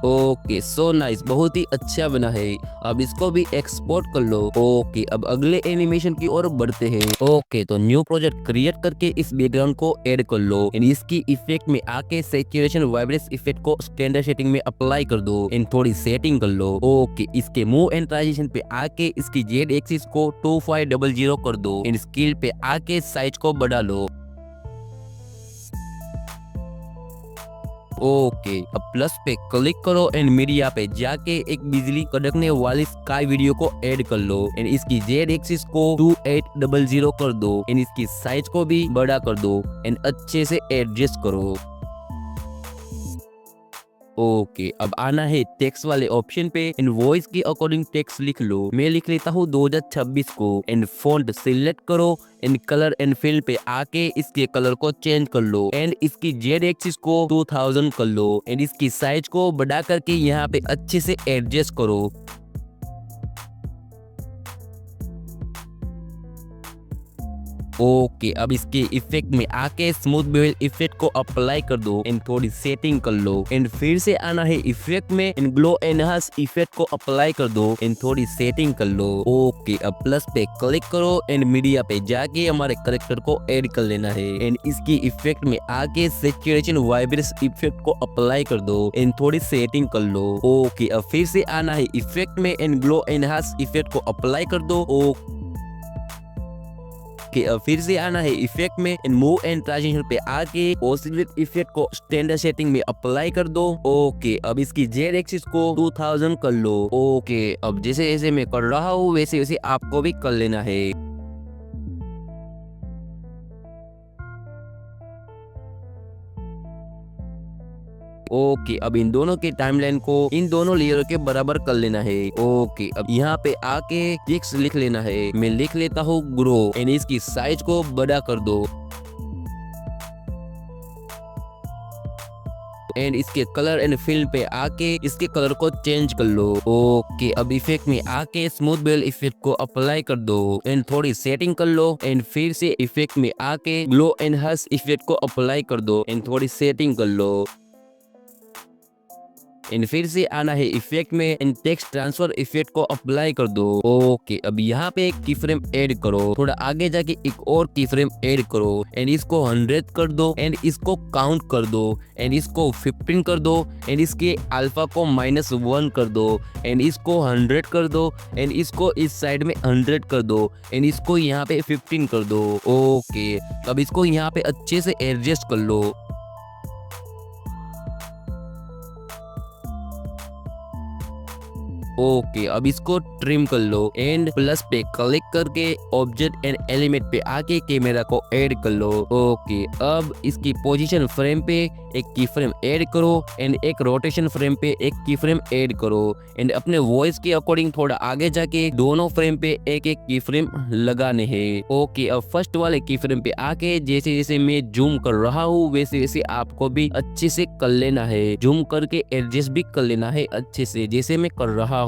ओके सो नाइस, बहुत ही अच्छा बना है। अब इसको भी एक्सपोर्ट कर लो। ओके अब अगले एनिमेशन की ओर बढ़ते हैं। ओके तो न्यू प्रोजेक्ट क्रिएट करके इस बैकग्राउंड को ऐड कर लो एंड इसकी इफेक्ट में आके सैचुरेशन वाइब्रेंस इफेक्ट को स्टैंडर्ड सेटिंग में अप्लाई कर दो एंड थोड़ी सेटिंग कर लो। ओके इसके मूव एंड ट्रांजिशन पे आके इसकी जेड एक्सिस को 2500 कर दो एंड स्केल पे आके साइज को बढ़ा लो। ओके अब प्लस पे क्लिक करो एंड मीडिया पे जाके एक बिजली कड़कने वाली स्काई वीडियो को ऐड कर लो एंड इसकी जेड एक्सिस को 2800 कर दो एंड इसकी साइज को भी बड़ा कर दो एंड अच्छे से एडजस्ट करो। ओके अब आना है टेक्स्ट वाले ऑप्शन पे एंड वॉइस के अकॉर्डिंग टेक्स्ट लिख लो। मैं लिख लेता हूँ 2026 को एंड फॉन्ट सिलेक्ट करो एंड कलर एंड फिल पे आके इसके कलर को चेंज कर लो एंड इसकी जेड एक्सिस को 2000 कर लो एंड इसकी साइज को बढ़ा करके यहाँ पे अच्छे से एडजस्ट करो। ओके अब इसके इफेक्ट में आके स्मूथ बेवल इफेक्ट को अप्लाई कर दो एंड थोड़ी सेटिंग कर लो एंड फिर से आना है इफेक्ट में एंड ग्लो एनहांस इफेक्ट को अप्लाई कर दो एंड थोड़ी सेटिंग कर लो। ओके अब प्लस पे क्लिक करो एंड मीडिया पे जाके हमारे करेक्टर को ऐड कर लेना है एंड इसकी इफेक्ट में आके सैचुरेशन वाइब्रेंस इफेक्ट को अप्लाई कर दो एंड थोड़ी सेटिंग कर लो। ओके अब फिर से आना है इफेक्ट में एंड ग्लो एनहांस इफेक्ट को अप्लाई कर दो। अब फिर से आना है इफेक्ट में एंड मूव एंड ट्रांजिशन पे आके ऑसिलेट इफेक्ट को स्टैंडर्ड सेटिंग में अप्लाई कर दो। ओके अब इसकी जेड एक्सिस को 2000 कर लो। ओके अब जैसे जैसे मैं कर रहा हूँ वैसे वैसे आपको भी कर लेना है। ओके अब इन दोनों के टाइमलाइन को इन दोनों लेयर के बराबर कर लेना है। ओके अब यहाँ पे आके टेक्स्ट लिख लेना है। मैं लिख लेता हूँ ग्रो एंड इसकी साइज को बड़ा कर दो एंड इसके कलर एंड फिल पे आके इसके कलर को चेंज कर लो। ओके अब इफेक्ट में आके स्मूथ बेवल इफेक्ट को अप्लाई कर दो एंड थोड़ी सेटिंग कर लो एंड फिर से इफेक्ट में आके ग्लो एनहांस इफेक्ट को अप्लाई कर दो एंड थोड़ी सेटिंग कर लो एंड फिर से आना है इफेक्ट में एंड टेक्स्ट ट्रांसफर इफेक्ट को अप्लाई कर दो। ओके अब यहाँ पे एक की फ्रेम ऐड करो, थोड़ा आगे जाके एक और की फ्रेम ऐड करो एंड इसको 100 कर दो एंड इसको काउंट कर दो एंड इसको 15 कर दो एंड इसके अल्फा को -1 कर दो एंड इसको 100 कर दो एंड इसको इस साइड में 100 कर दो एंड इसको यहाँ पे 15 कर दो। ओके अब इसको यहाँ पे अच्छे से एडजस्ट कर लो। ओके अब इसको ट्रिम कर लो एंड प्लस पे क्लिक करके ऑब्जेक्ट एंड एलिमेंट पे आके कैमरा को ऐड कर लो। ओके अब इसकी पोजीशन फ्रेम पे एक की फ्रेम ऐड करो एंड एक रोटेशन फ्रेम पे एक की फ्रेम ऐड करो एंड अपने वॉइस के अकॉर्डिंग थोड़ा आगे जाके दोनों फ्रेम पे एक एक की फ्रेम लगाने हैं। ओके अब फर्स्ट वाले की फ्रेम पे आके जैसे जैसे मैं जूम कर रहा हूँ वैसे वैसे आपको भी अच्छे से कर लेना है, जूम करके एडजस्ट भी कर लेना है अच्छे से जैसे मैं कर रहा हूँ।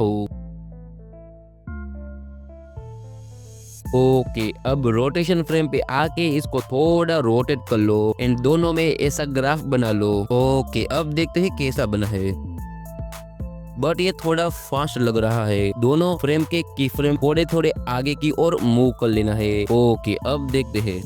ओके अब रोटेशन फ्रेम पे आके इसको थोड़ा रोटेट कर लो एंड दोनों में ऐसा ग्राफ बना लो। ओके अब देखते हैं कैसा बना है, बट ये थोड़ा फास्ट लग रहा है। दोनों फ्रेम के की फ्रेम थोड़े थोड़े आगे की ओर मूव कर लेना है। ओके अब देखते हैं।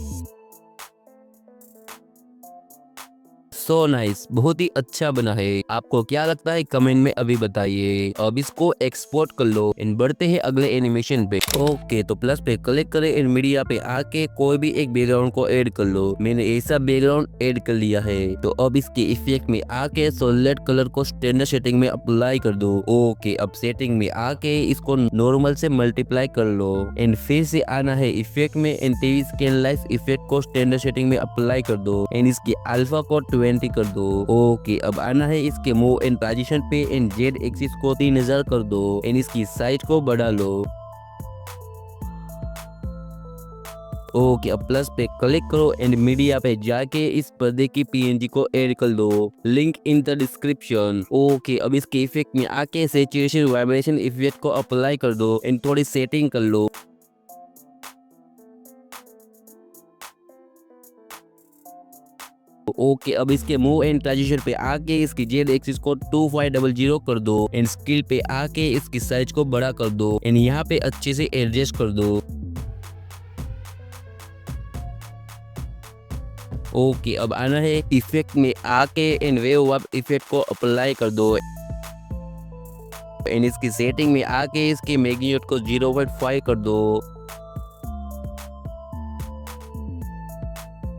सो नाइस, बहुत ही अच्छा बना है। आपको क्या लगता है कमेंट में अभी बताइए। अब इसको एक्सपोर्ट कर लो एंड बढ़ते हैं अगले एनिमेशन पे। ओके तो प्लस पे क्लिक करें एंड मीडिया पे आके कोई भी एक बैकग्राउंड को ऐड कर लो। मैंने ऐसा बैकग्राउंड ऐड कर लिया है। तो अब इसके इफेक्ट में आके सॉलिड कलर को स्टैंडर्ड सेटिंग में अप्लाई कर दो। ओके अब सेटिंग में आके इसको नॉर्मल से मल्टीप्लाई कर लो एंड फिर से आना है इफेक्ट में and TV scan life effect को स्टैंडर्ड सेटिंग में अप्लाई कर दो एंड इसकी अल्फा को 20 कर दो। ओके अब आना है इसके मूव एंड ट्रांजिशन पे एंड जेड एक्सिस को 3000 कर दो एंड इसकी साइज को बढ़ा लो। ओके अब प्लस पे क्लिक करो एंड मीडिया पे जाके इस पर्दे की पीएनजी को ऐड कर दो, link in the description. Okay अब इसके इफेक्ट में आके सैचुरेशन वाइब्रेशन इफेक्ट को अप्लाई कर दो एंड थोड़ी सेटिंग कर लो। ओके, अब इसके मूव एंड ट्रांजिशन पे आके इसकी जेड एक्सिस को 2500 कर दो एंड स्किल पे आके इसकी साइज को बड़ा कर दो एंड यहाँ पे अच्छे से एडजस्ट कर दो। ओके, अब आना है इफेक्ट में आके एंड वेव वाप इफेक्ट को अप्लाई कर दो एंड इसकी सेटिंग में आके इसके मैग्नीट्यूड को 0.5 कर दो।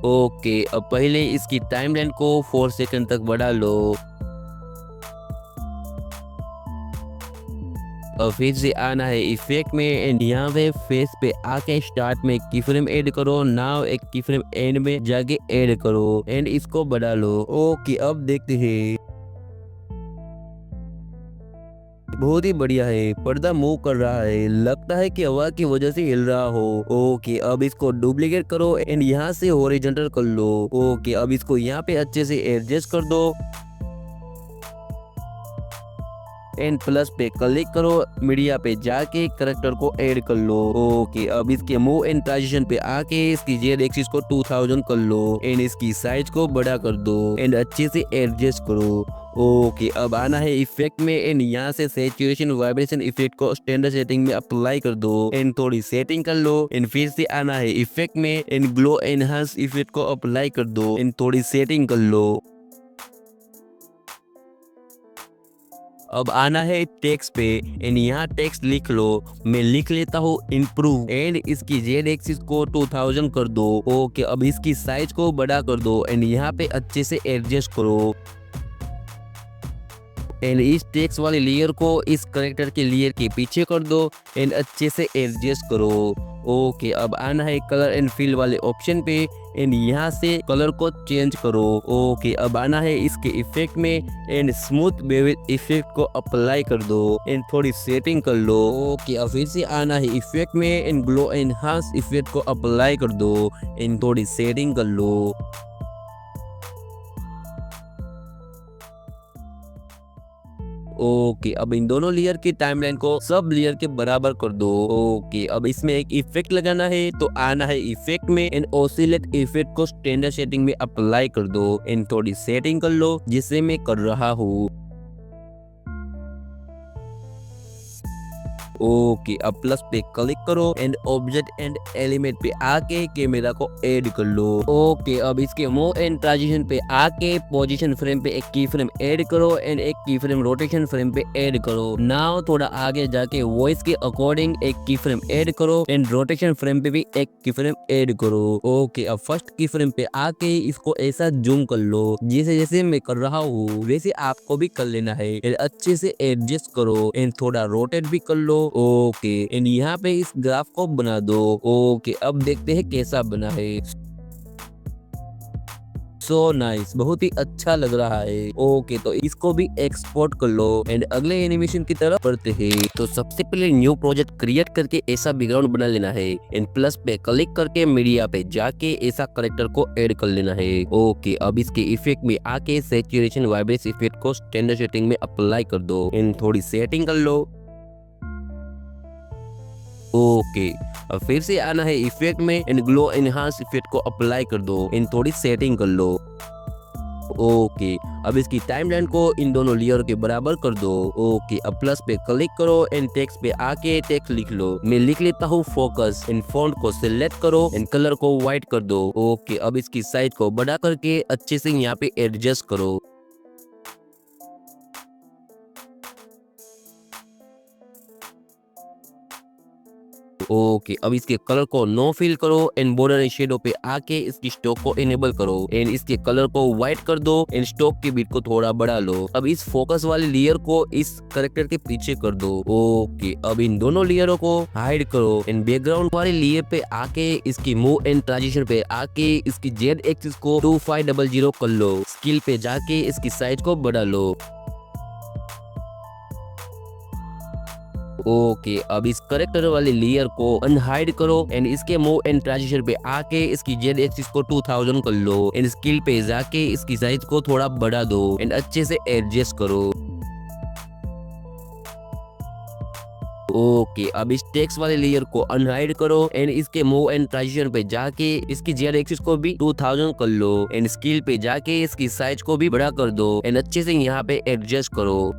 ओके, अब पहले इसकी टाइमलाइन को 4 सेकंड तक बढ़ा लो। और फिर से आना है इफेक्ट में एंड यहाँ पे फेस पे आके स्टार्ट में की फ्रेम ऐड करो। नाउ एक की फ्रेम एंड में जाके ऐड करो एंड इसको बढ़ा लो। ओके, अब देखते हैं। बहुत ही बढ़िया है, पर्दा मूव कर रहा है, लगता है कि हवा की वजह से हिल रहा हो। ओके, अब इसको डुप्लीकेट करो एंड यहाँ से हॉरिजॉन्टल कर लो। ओके, अब इसको यहाँ पे अच्छे से एडजस्ट कर दो एंड प्लस पे क्लिक करो, मीडिया पे जाके करैक्टर को ऐड कर लो। ओके, अब इसके मूव एंड ट्रांजिशन पे आके इसकी जेड एक्सिस को 2000 कर लो एंड इसकी साइज को बड़ा कर दो एंड अच्छे से एडजस्ट करो। ओके, अब आना है इफेक्ट में एंड यहाँ से सैचुरेशन वाइब्रेशन इफेक्ट को स्टैंडर्ड सेटिंग में अप्लाई कर दो एंड थोड़ी सेटिंग कर लो एंड फिर से आना है इफेक्ट में एंड ग्लो एनहांस इफेक्ट को अप्लाई कर दो एंड थोड़ी सेटिंग कर लो। अब आना है टेक्स्ट पे एंड यहाँ टेक्स्ट लिख लो। मैं लिख लेता हूँ इम्प्रूव एंड इसकी जेड एक्सिस को 2000 कर दो। ओके, अब इसकी साइज को बड़ा कर दो एंड यहाँ पे अच्छे से एडजस्ट करो एंड इस टेक्स्ट वाले लेयर को इस करेक्टर के लेयर के पीछे कर दो एंड अच्छे से एडजस्ट करो। ओके, अब आना है कलर एंड फील वाले ऑप्शन पे एंड यहाँ से कलर को चेंज करो। ओके, अब आना है इसके इफेक्ट में एंड स्मूथ बेवल इफेक्ट को अप्लाई कर दो एंड थोड़ी सेटिंग कर लो। ओके, अब फिर से आना है इफेक्ट में एंड ग्लो एनहांस इफेक्ट को अप्लाई कर दो एंड थोड़ी सेटिंग कर लो। ओके, अब इन दोनों लेयर की टाइमलाइन को सब लेयर के बराबर कर दो। ओके, अब इसमें एक इफेक्ट लगाना है तो आना है इफेक्ट में एंड ऑसिलेट इफेक्ट को स्टैंडर्ड सेटिंग में अप्लाई कर दो एंड थोड़ी सेटिंग कर लो जिसे मैं कर रहा हूँ। ओके, अब प्लस पे क्लिक करो एंड ऑब्जेक्ट एंड एलिमेंट पे आके कैमरा को ऐड कर लो। ओके, अब इसके मूव एंड ट्रांजिशन पे आके पोजीशन फ्रेम पे एक की फ्रेम ऐड करो एंड एक की फ्रेम रोटेशन फ्रेम पे ऐड करो। नाउ थोड़ा आगे जाके वॉइस के अकॉर्डिंग एक की फ्रेम ऐड करो एंड रोटेशन फ्रेम पे भी एक की फ्रेम ऐड करो। ओके, अब फर्स्ट की फ्रेम पे आके इसको ऐसा जूम कर लो जैसे जैसे मैं कर रहा हूँ वैसे आपको भी कर लेना है एंड अच्छे से एडजस्ट करो एंड थोड़ा रोटेट भी कर लो। ओके, एंड यहाँ पे इस ग्राफ को बना दो। ओके, अब देखते हैं कैसा बना है। सो नाइस, बहुत ही अच्छा लग रहा है। ओके, तो इसको भी एक्सपोर्ट कर लो एंड अगले एनिमेशन की तरफ बढ़ते हैं। तो सबसे पहले न्यू प्रोजेक्ट क्रिएट करके ऐसा बैकग्राउंड बना लेना है एंड प्लस पे क्लिक करके मीडिया पे जाके ऐसा करेक्टर को ऐड कर लेना है। ओके, अब इसके इफेक्ट में आके सैचुरेशन वाइब्रेशन इफेक्ट को स्टैंडर्ड सेटिंग में अप्लाई कर दो एंड थोड़ी सेटिंग कर लो। ओके, अब फिर से आना है इफेक्ट में एंड ग्लो एनहांस इफेक्ट को अप्लाई कर दो एंड थोड़ी सेटिंग कर लो। ओके, अब इसकी टाइमलाइन को इन दोनों लेयर के बराबर कर दो। ओके, अब प्लस पे क्लिक करो एंड टेक्स्ट पे आके टेक्स्ट लिख लो। मैं लिख लेता हूँ फोकस एंड फॉन्ट को सिलेक्ट करो एंड कलर को व्हाइट कर दो। ओके, अब इसकी साइज को बड़ा करके अच्छे से यहाँ पे एडजस्ट करो। ओके, अब इसके कलर को नो फिल करो एंड बॉर्डर एंड शेडो पे आके इसकी स्ट्रोक को इनेबल करो एंड इसके कलर को व्हाइट कर दो एंड स्ट्रोक के बीट को थोड़ा बढ़ा लो। अब इस फोकस वाले लेयर को इस करेक्टर के पीछे कर दो। ओके, अब इन दोनों लेयरों को हाइड करो एंड बैकग्राउंड वाले लेयर पे आके इसकी मूव एंड ट्रांजिशन पे आके इसकी जेड एक्सिस को 2500 कर लो। स्किल पे जाके इसकी साइज को बढ़ा लो। ओके, अब इस करेक्टर वाले लेयर को अनहाइड करो एंड इसके मूव एंड ट्रांजिशन पे आके इसकी जेड एक्सिस को 2000 कर लो एंड स्किल पे जाके इसकी साइज को थोड़ा बढ़ा दो एंड अच्छे से एडजस्ट करो। ओके, अब इस टेक्स्ट वाले लेयर को अनहाइड करो एंड इसके मूव एंड ट्रांजिशन पे जाके इसकी जेड एक्सिस को भी 2000 कर लो एंड स्केल पे जाके इसकी साइज को भी बड़ा कर दो एंड अच्छे से यहाँ पे एडजस्ट करो।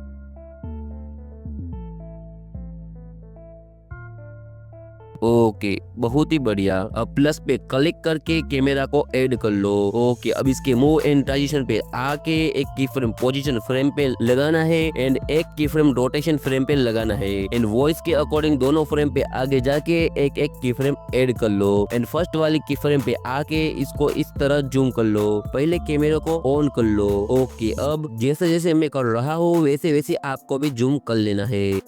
ओके, बहुत ही बढ़िया। अब प्लस पे क्लिक करके कैमरा को ऐड कर लो। ओके, अब इसके मूव एंड ट्रांजिशन पे आके एक की फ्रेम पोजीशन फ्रेम पे लगाना है एंड एक की फ्रेम रोटेशन फ्रेम पे लगाना है एंड वॉइस के अकॉर्डिंग दोनों फ्रेम पे आगे जाके एक एक की फ्रेम ऐड कर लो एंड फर्स्ट वाली की फ्रेम पे आके इसको इस तरह जूम कर लो। पहले कैमरा को ऑन कर लो। ओके, अब जैसे जैसे मैं कर रहा हूँ वैसे वैसे आपको भी जूम कर लेना है।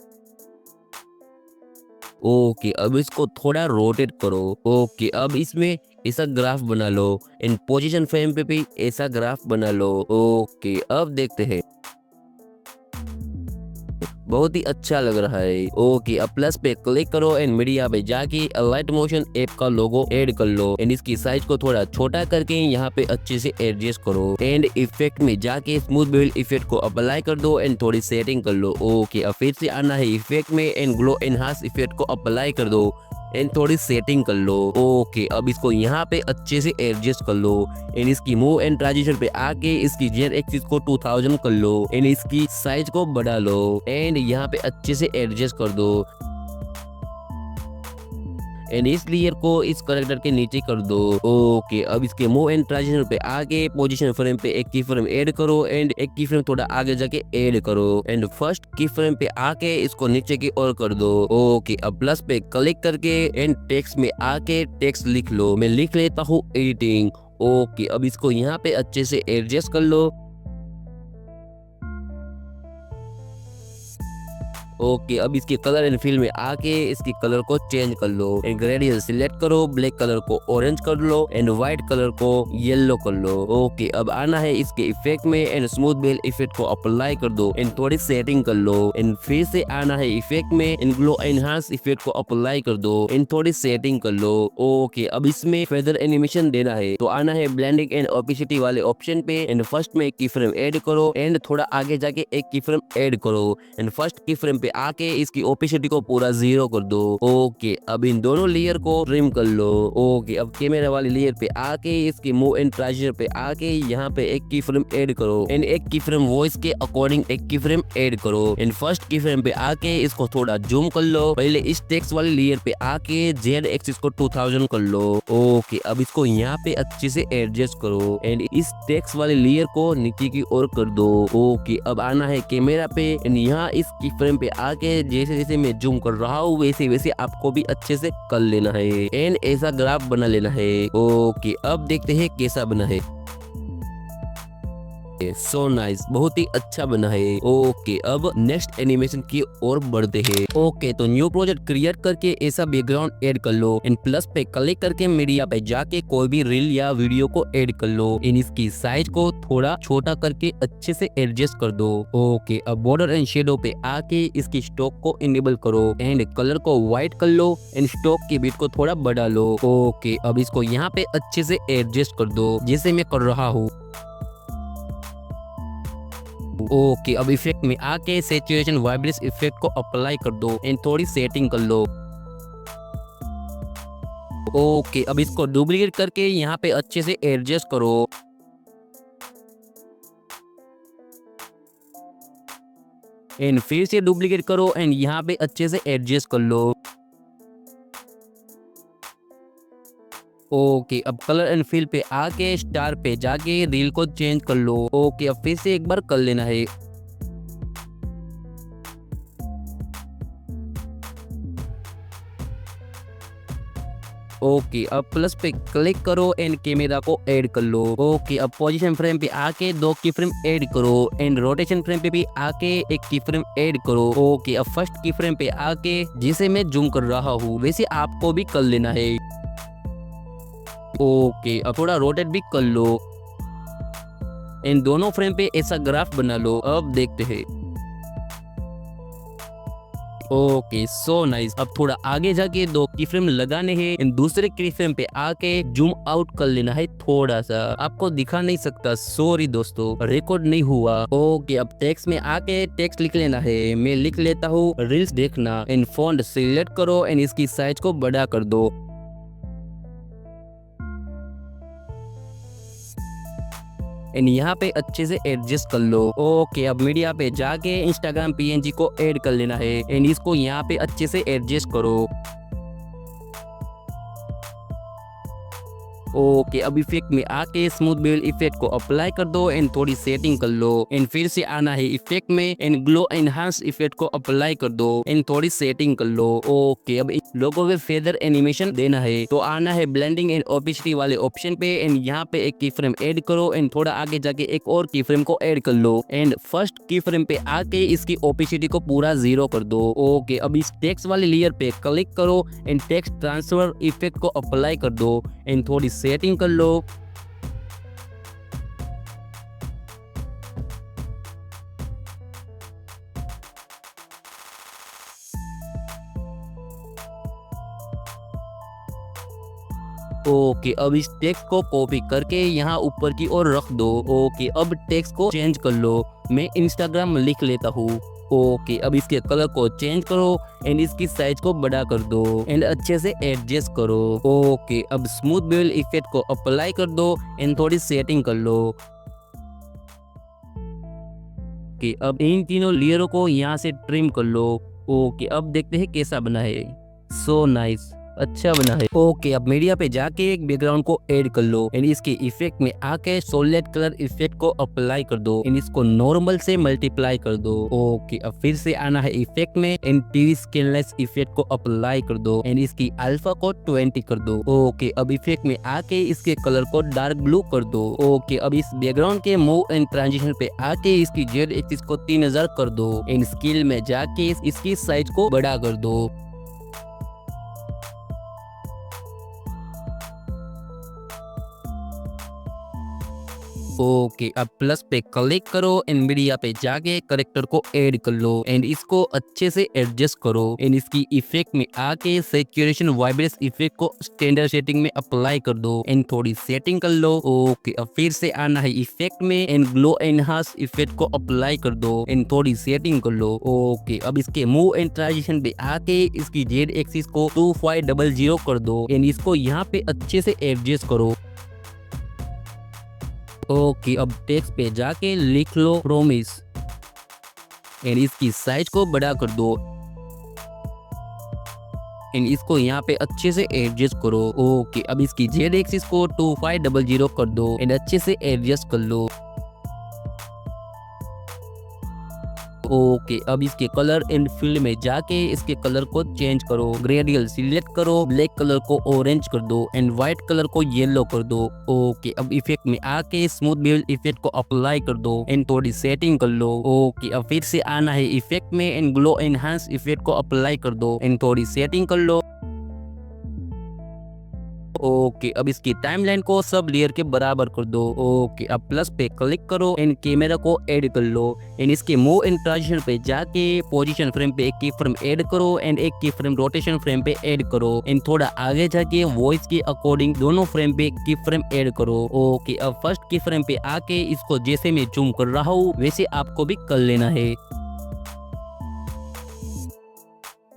ओके, अब इसको थोड़ा रोटेट करो। ओके, अब इसमें ऐसा ग्राफ बना लो एंड पोजीशन फ्रेम पे भी ऐसा ग्राफ बना लो। ओके, अब देखते हैं, बहुत ही अच्छा लग रहा है। ओके, अब प्लस पे क्लिक करो एंड मीडिया पे जाके लाइट मोशन ऐप का लोगो ऐड कर लो एंड इसकी साइज को थोड़ा छोटा करके यहाँ पे अच्छे से एडजस्ट करो एंड इफेक्ट में जाके स्मूथ बेवल इफेक्ट को अप्लाई कर दो एंड थोड़ी सेटिंग कर लो। ओके, अब फिर से आना है इफेक्ट में एंड ग्लो एनहांस इफेक्ट को अप्लाई कर दो एंड थोड़ी सेटिंग कर लो। ओके, अब इसको यहाँ पे अच्छे से एडजस्ट कर लो एंड इसकी मूव एंड ट्रांजिशन पे आके इसकी जेड एक्सिस को 2000 कर लो एंड इसकी साइज को बढ़ा लो एंड यहाँ पे अच्छे से एडजस्ट कर दो एंड इस लेयर को इस कैरेक्टर के नीचे कर दो। ओके, अब इसके मूव एंड ट्रांजिशन पे आके पोजीशन फ्रेम पे एक की फ्रेम ऐड करो एंड एक की फ्रेम थोड़ा आगे जाके ऐड करो एंड फर्स्ट की फ्रेम पे आके इसको नीचे की ओर कर दो। ओके, अब प्लस पे क्लिक करके एंड टेक्स्ट में आके टेक्स्ट लिख लो। मैं लिख लेता हूँ एडिटिंग। ओके, अब इसको यहाँ पे अच्छे से एडजस्ट कर लो। ओके, अब इसके कलर एंड फिल में आके इसकी कलर को चेंज कर लो एंड ग्रेडियंट सिलेक्ट करो, ब्लैक कलर को ऑरेंज कर लो एंड व्हाइट कलर को येलो कर लो। ओके, अब आना है इसके इफेक्ट में एंड स्मूथ बेवल इफेक्ट को अप्लाई कर दो एंड थोड़ी सेटिंग कर लो एंड फिर से आना है इफेक्ट में एंड ग्लो एनहांस इफेक्ट को अप्लाई कर दो एंड थोड़ी सेटिंग कर लो। ओके, अब इसमें फेदर एनिमेशन देना है तो आना है ब्लेंडिंग एंड ओपेसिटी वाले ऑप्शन पे एंड फर्स्ट में एक की फ्रेम ऐड करो एंड थोड़ा आगे जाके एक की फ्रेम ऐड करो एंड फर्स्ट की फ्रेम पे आके इसकी ओपेसिटी को पूरा 0 कर दो। ओके, अब इन दोनों लेयर को ट्रिम कर लो। ओके, अब कैमरा वाली लेयर पे आके इसकी मूव एंड ट्रांजिशन पे आके यहाँ पे एक की फ्रेम ऐड करो एंड एक की फ्रेम वॉइस के अकॉर्डिंग एक की फ्रेम ऐड करो एंड फर्स्ट की फ्रेम पे आके इसको थोड़ा जूम कर लो। पहले इस टेक्स्ट वाली लेयर पे आके जेड एक्सिस को 2000 कर लो। ओके, अब इसको यहाँ पे अच्छे से एडजस्ट करो एंड इस टेक्स्ट वाली लेयर को नीचे की ओर कर दो। ओके, अब आना है कैमरा पे एंड यहाँ इस की फ्रेम पे आके जैसे जैसे मैं जूम कर रहा हूँ वैसे वैसे आपको भी अच्छे से कर लेना है एंड ऐसा ग्राफ बना लेना है। ओके, अब देखते हैं कैसा बना है। सो नाइस, बहुत ही अच्छा बना है। ओके, अब नेक्स्ट एनिमेशन की ओर बढ़ते हैं। ओके, तो न्यू प्रोजेक्ट क्रिएट करके ऐसा बैकग्राउंड ऐड कर लो एंड प्लस पे क्लिक करके मीडिया पे जाके कोई भी रील या वीडियो को ऐड कर लो एंड इसकी साइज को थोड़ा छोटा करके अच्छे से एडजस्ट कर दो। ओके, अब बॉर्डर एंड शेडो पे आके इसकी स्ट्रोक को इनेबल करो एंड कलर को व्हाइट कर लो एंड स्ट्रोक की बिट को थोड़ा बढ़ा लो। ओके, अब इसको यहाँ पे अच्छे से एडजस्ट कर दो जैसे मैं कर रहा हूँ। ओके, अब इफेक्ट में आके सैचुरेशन वाइब्रेंस इफेक्ट को अप्लाई कर दो एंड थोड़ी सेटिंग कर लो। ओके, अब इसको डुप्लीकेट करके यहाँ पे अच्छे से एडजस्ट करो एंड फिर से डुप्लीकेट करो एंड यहाँ पे अच्छे से एडजस्ट कर लो। ओके, अब कलर एंड फिल पे आके स्टार पे जाके रील को चेंज कर लो। ओके, अब फिर से एक बार कर लेना है। ओके, अब प्लस पे क्लिक करो एंड कैमरा को ऐड कर लो। ओके, अब पोजीशन फ्रेम पे आके 2 की फ्रेम ऐड करो एंड रोटेशन फ्रेम पे भी आके 1 की फ्रेम ऐड करो। ओके, अब फर्स्ट की फ्रेम पे आके जिसे मैं जूम कर रहा हूँ वैसे आपको भी कर लेना है। ओके, अब थोड़ा रोटेट भी कर लो इन दोनों फ्रेम पे ऐसा ग्राफ बना लो। अब देखते हैं, ओके सो नाइस। अब थोड़ा आगे जाके दो की फ्रेम लगाने हैं एंड दूसरे की फ्रेम पे आके जूम आउट कर लेना है थोड़ा सा। आपको दिखा नहीं सकता, सॉरी दोस्तों, रिकॉर्ड नहीं हुआ। ओके अब टेक्स्ट में आके टेक्स्ट लिख लेना है। मैं लिख लेता हूँ रील्स देखना एंड फॉन्ट सिलेक्ट करो एंड इसकी साइज को बड़ा कर दो। एंड यहाँ पे अच्छे से एडजस्ट कर लो। ओके अब मीडिया पे जाके इंस्टाग्राम PNG को ऐड कर लेना है एंड इसको यहाँ पे अच्छे से एडजस्ट करो। ओके अब इफेक्ट में आके स्मूथ बेवल इफेक्ट को अप्लाई कर दो एंड थोड़ी सेटिंग कर लो एंड फिर से आना है इफेक्ट में एंड ग्लो एनहांस इफेक्ट को अप्लाई कर दो एंड थोड़ी सेटिंग कर लो। ओके अब लोगों पे फेदर एनिमेशन देना है तो आना है ब्लेंडिंग एंड ओपेसिटी वाले ऑप्शन पे एंड यहाँ पे एक की फ्रेम ऐड करो एंड थोड़ा आगे जाके एक और की फ्रेम को ऐड कर लो एंड फर्स्ट की फ्रेम पे आके इसकी ओपेसिटी को पूरा 0 कर दो। ओके अब इस टेक्स्ट वाले लेयर पे क्लिक करो एंड टेक्स्ट ट्रांसफर इफेक्ट को अप्लाई कर दो एंड थोड़ी सेटिंग कर लो। ओके अब इस टेक्स्ट को कॉपी करके यहाँ ऊपर की ओर रख दो। ओके अब टेक्स्ट को चेंज कर लो, मैं इंस्टाग्राम लिख लेता हूँ। ओके अब इसके कलर को चेंज करो एंड इसकी साइज को बड़ा कर दो एंड अच्छे से एडजस्ट करो। ओके अब स्मूथ बेवल इफेक्ट को अप्लाई कर दो एंड थोड़ी सेटिंग कर लो। ओके अब इन तीनों लेयरों को यहाँ से ट्रिम कर लो। ओके अब देखते हैं कैसा बना है। सो नाइस, अच्छा बना है। ओके अब मीडिया पे जाके एक बैकग्राउंड को ऐड कर लो एंड इसके इफेक्ट में आके सॉलिड कलर इफेक्ट को अप्लाई कर दो एंड इसको नॉर्मल से मल्टीप्लाई कर दो। ओके अब फिर से आना है इफेक्ट में एंड टीवी स्केलनेस इफेक्ट को अप्लाई कर दो एंड इसकी अल्फा को 20 कर दो। ओके अब इफेक्ट में आके इसके कलर को डार्क ब्लू कर दो। ओके अब इस बैकग्राउंड के मूव एंड ट्रांजिशन पे आके इसकी जेड एक्सिस को 3000 कर दो एंड स्केल में जाके इसकी साइज को बड़ा कर दो। ओके अब प्लस पे क्लिक करो एंड मीडिया पे जाके करेक्टर को ऐड कर लो एंड इसको अच्छे से एडजस्ट करो एंड इसकी इफेक्ट में आके सैचुरेशन वाइब्रेंस इफेक्ट को स्टैंडर्ड सेटिंग में अप्लाई कर दो एंड थोड़ी सेटिंग कर लो। ओके अब फिर से आना है इफेक्ट में एंड ग्लो एनहांस इफेक्ट को अप्लाई कर दो एंड थोड़ी सेटिंग कर लो। ओके अब इसके मूव एंड ट्रांजिशन पे आके इसकी जेड एक्सिस को 2500 कर दो एंड इसको यहाँ पे अच्छे से एडजस्ट करो। ओके अब टेक्स्ट पे जाके लिख लो प्रॉमिस एंड इसकी साइज को बड़ा कर दो एंड इसको यहाँ पे अच्छे से एडजस्ट करो। ओके अब इसकी जेड एक्सिस को 2500 कर दो एंड अच्छे से एडजस्ट कर लो। ओके अब इसके कलर एंड फील्ड में जाके इसके कलर को चेंज करो, ग्रेडियल सिलेक्ट करो, ब्लैक कलर को ऑरेंज कर दो एंड व्हाइट कलर को येलो कर दो। ओके अब इफेक्ट में आके स्मूथ बेवल इफेक्ट को अप्लाई कर दो एंड थोड़ी सेटिंग कर लो। ओके अब फिर से आना है इफेक्ट में एंड ग्लो एनहांस इफेक्ट को अप्लाई कर दो एंड थोड़ी सेटिंग कर लो। ओके अब इसकी टाइमलाइन को सब लेयर के बराबर कर दो। ओके अब प्लस पे क्लिक करो एंड कैमरा को ऐड कर लो एंड इसके मूव एंड ट्रांजिशन पे जाके पोजीशन फ्रेम पे एक की फ्रेम ऐड करो एंड एक की फ्रेम रोटेशन फ्रेम पे ऐड करो एंड थोड़ा आगे जाके वॉइस के अकॉर्डिंग दोनों फ्रेम पे की फ्रेम ऐड करो। ओके अब फर्स्ट की फ्रेम पे आके इसको जैसे मैं जूम कर रहा हूँ वैसे आपको भी कर लेना है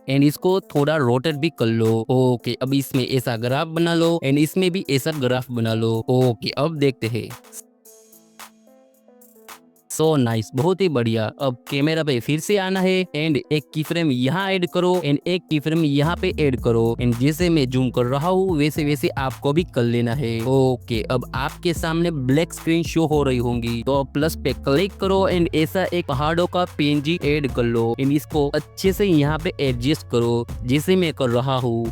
एंड इसको थोड़ा रोटेट भी कर लो। ओके अब इसमें ऐसा ग्राफ बना लो एंड इसमें भी ऐसा ग्राफ बना लो। ओके अब देखते हैं। सो नाइस, बहुत ही बढ़िया। अब कैमरा पे फिर से आना है एंड एक की फ्रेम यहाँ ऐड करो एंड एक की फ्रेम यहाँ पे ऐड करो एंड जैसे मैं जूम कर रहा हूँ वैसे वैसे आपको भी कर लेना है। ओके अब आपके सामने ब्लैक स्क्रीन शो हो रही होंगी तो प्लस पे क्लिक करो एंड ऐसा एक पहाड़ों का PNG ऐड कर लो एंड इसको अच्छे से यहाँ पे एडजस्ट करो जैसे मैं कर रहा हूँ।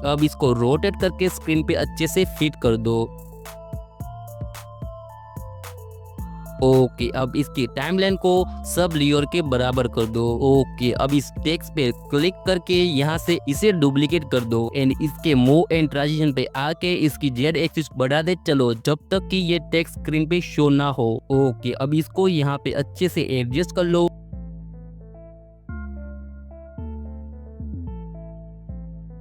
अब इसको रोटेट करके स्क्रीन पे अच्छे से फिट कर दो। ओके, अब इसकी टाइमलाइन को सब लेयर के बराबर कर दो। ओके, अब इस टेक्स्ट पे क्लिक करके यहाँ से इसे डुप्लीकेट कर दो एंड इसके मूव एंड ट्रांजिशन पे आके इसकी जेड एक्सिस बढ़ा दे चलो जब तक कि ये टेक्स्ट स्क्रीन पे शो ना हो। ओके, अब इसको यहाँ पे अच्छे से एडजस्ट कर लो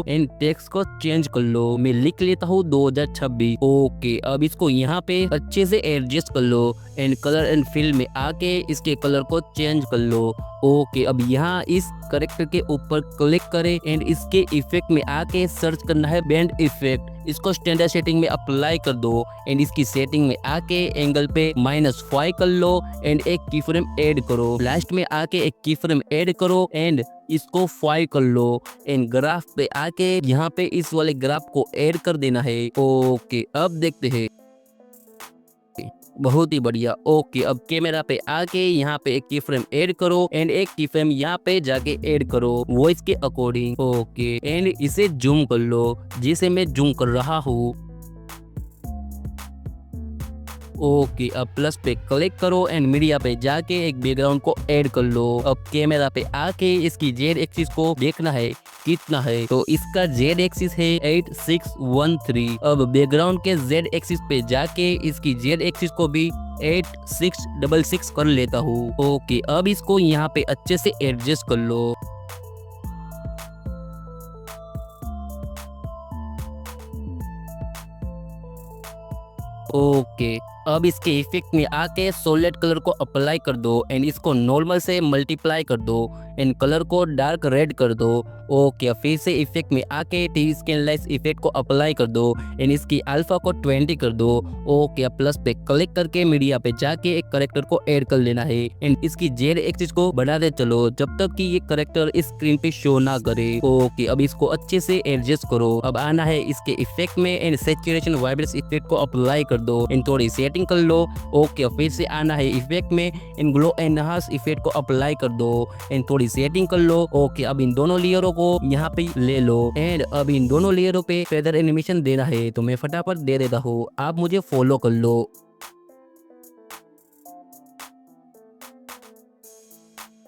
एंड टेक्स्ट को चेंज कर लो। मैं लिख लेता हूँ 2026। ओके, अब इसको यहाँ पे अच्छे से एडजस्ट कर लो एंड कलर एंड फिल में आके इसके कलर को चेंज कर लो। ओके, अब यहाँ इस करेक्टर के ऊपर क्लिक करें एंड इसके इफेक्ट में आके सर्च करना है बैंड इफेक्ट। इसको स्टैंडर्ड सेटिंग में अप्लाई कर दो एंड इसकी सेटिंग में आके एंगल पे -5 कर लो एंड एक की फ्रेम ऐड करो। लास्ट में आके एक की फ्रेम ऐड करो एंड इसको 5 कर लो एंड ग्राफ पे आके यहाँ पे इस वाले ग्राफ को ऐड कर देना है। ओके, अब देखते हैं। बहुत ही बढ़िया। ओके, अब कैमरा पे आके यहाँ पे एक की फ्रेम ऐड करो एंड एक की फ्रेम यहाँ पे जाके ऐड करो वॉइस के अकॉर्डिंग। ओके, एंड इसे जूम कर लो जिसे मैं जूम कर रहा हूँ। ओके, अब प्लस पे क्लिक करो एंड मीडिया पे जाके एक बैकग्राउंड को ऐड कर लो। अब कैमरा पे आके इसकी जेड एक्सिस को देखना है कितना है, तो इसका जेड एक्सिस है 8613। अब बैकग्राउंड के जेड एक्सिस पे जाके इसकी जेड एक्सिस को भी 8666 कर लेता हूँ। ओके, अब इसको यहाँ पे अच्छे से एडजस्ट कर लो। ओके, अब इसके इफेक्ट में आके सॉलिड कलर को अप्लाई कर दो एंड इसको नॉर्मल से मल्टीप्लाई कर दो एंड कलर को डार्क रेड कर दो। ओके, फिर से इफेक्ट में आके टी स्कैन लाइट्स इफेक्ट को अप्लाई कर दो एंड इसकी अल्फा को 20 कर दो। ओके, प्लस पे क्लिक करके मीडिया पे जाके एक करेक्टर को ऐड कर लेना है एंड इसकी जेड एक्सिस को बढ़ाते चलो जब तक कि ये करेक्टर इस स्क्रीन पे शो ना करे। ओके, अब इसको अच्छे से एडजस्ट करो। अब आना है इसके इफेक्ट में एंड सैचुरेशन वाइब्रेंस इफेक्ट को अप्लाई कर दो एंड थोड़ी सेटिंग कर लो। ओके, फिर से आना है इफेक्ट में एंड ग्लो एनहांस इफेक्ट को अप्लाई कर दो एंड थोड़ी सेटिंग कर लो। ओके, अब इन दोनों लेयरों को यहाँ पे ले लो एंड अब इन दोनों लेयरों पे फेदर एनिमेशन देना है तो मैं फटाफट दे देता हूँ, आप मुझे फॉलो कर लो।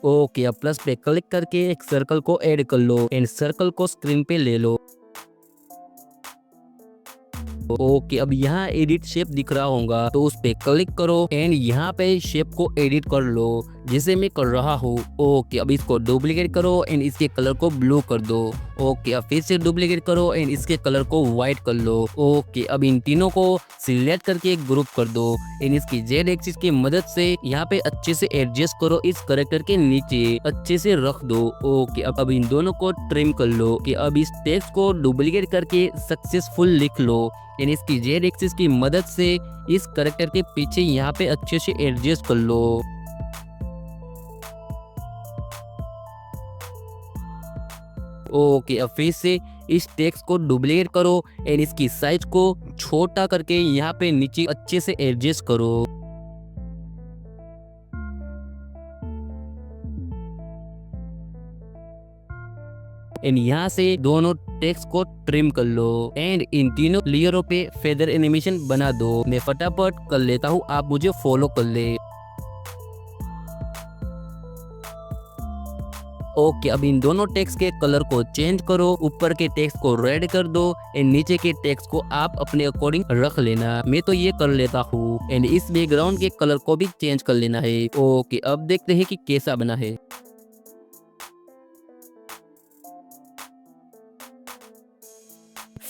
ओके, अब प्लस पे क्लिक करके एक सर्कल को ऐड कर लो एंड सर्कल को स्क्रीन पे ले लो। ओके, अब यहाँ एडिट शेप दिख रहा होगा तो उस पे क्लिक करो एंड यहाँ पे शेप को एडिट कर लो जैसे मैं कर रहा हूँ। ओके, अब इसको डुप्लीकेट करो एंड इसके कलर को ब्लू कर दो। ओके, अब फिर से डुप्लीकेट करो एंड इसके कलर को व्हाइट कर लो। ओके, अब इन तीनों को सिलेक्ट करके ग्रुप कर दो एंड इसकी जेड एक्सिस की मदद से यहाँ पे अच्छे से एडजस्ट करो, इस करेक्टर के नीचे अच्छे से रख दो। ओके, अब इन दोनों को ट्रिम कर लो कि अब इस टेक्स्ट को डुप्लीकेट करके सक्सेसफुल लिख लो एंड इसकी जेड एक्सिस की मदद से इस करेक्टर के पीछे यहाँ पे अच्छे से एडजस्ट कर लो। ओके, अब फिर से इस टेक्स्ट को डुप्लीकेट करो एंड इसकी साइज को छोटा करके यहाँ पे नीचे अच्छे से एडजस्ट करो। एंड यहाँ से दोनों टेक्स्ट को ट्रिम कर लो एंड इन तीनों लेयरों पे फेदर एनिमेशन बना दो। मैं फटाफट कर लेता हूँ, आप मुझे फॉलो कर ले। ओके, अब इन दोनों टेक्स्ट के कलर को चेंज करो, ऊपर के टेक्स्ट को रेड कर दो एंड नीचे के टेक्स्ट को आप अपने अकॉर्डिंग रख लेना। मैं तो ये कर लेता हूँ एंड इस बैकग्राउंड के कलर को भी चेंज कर लेना है। ओके, अब देखते हैं कि कैसा बना है।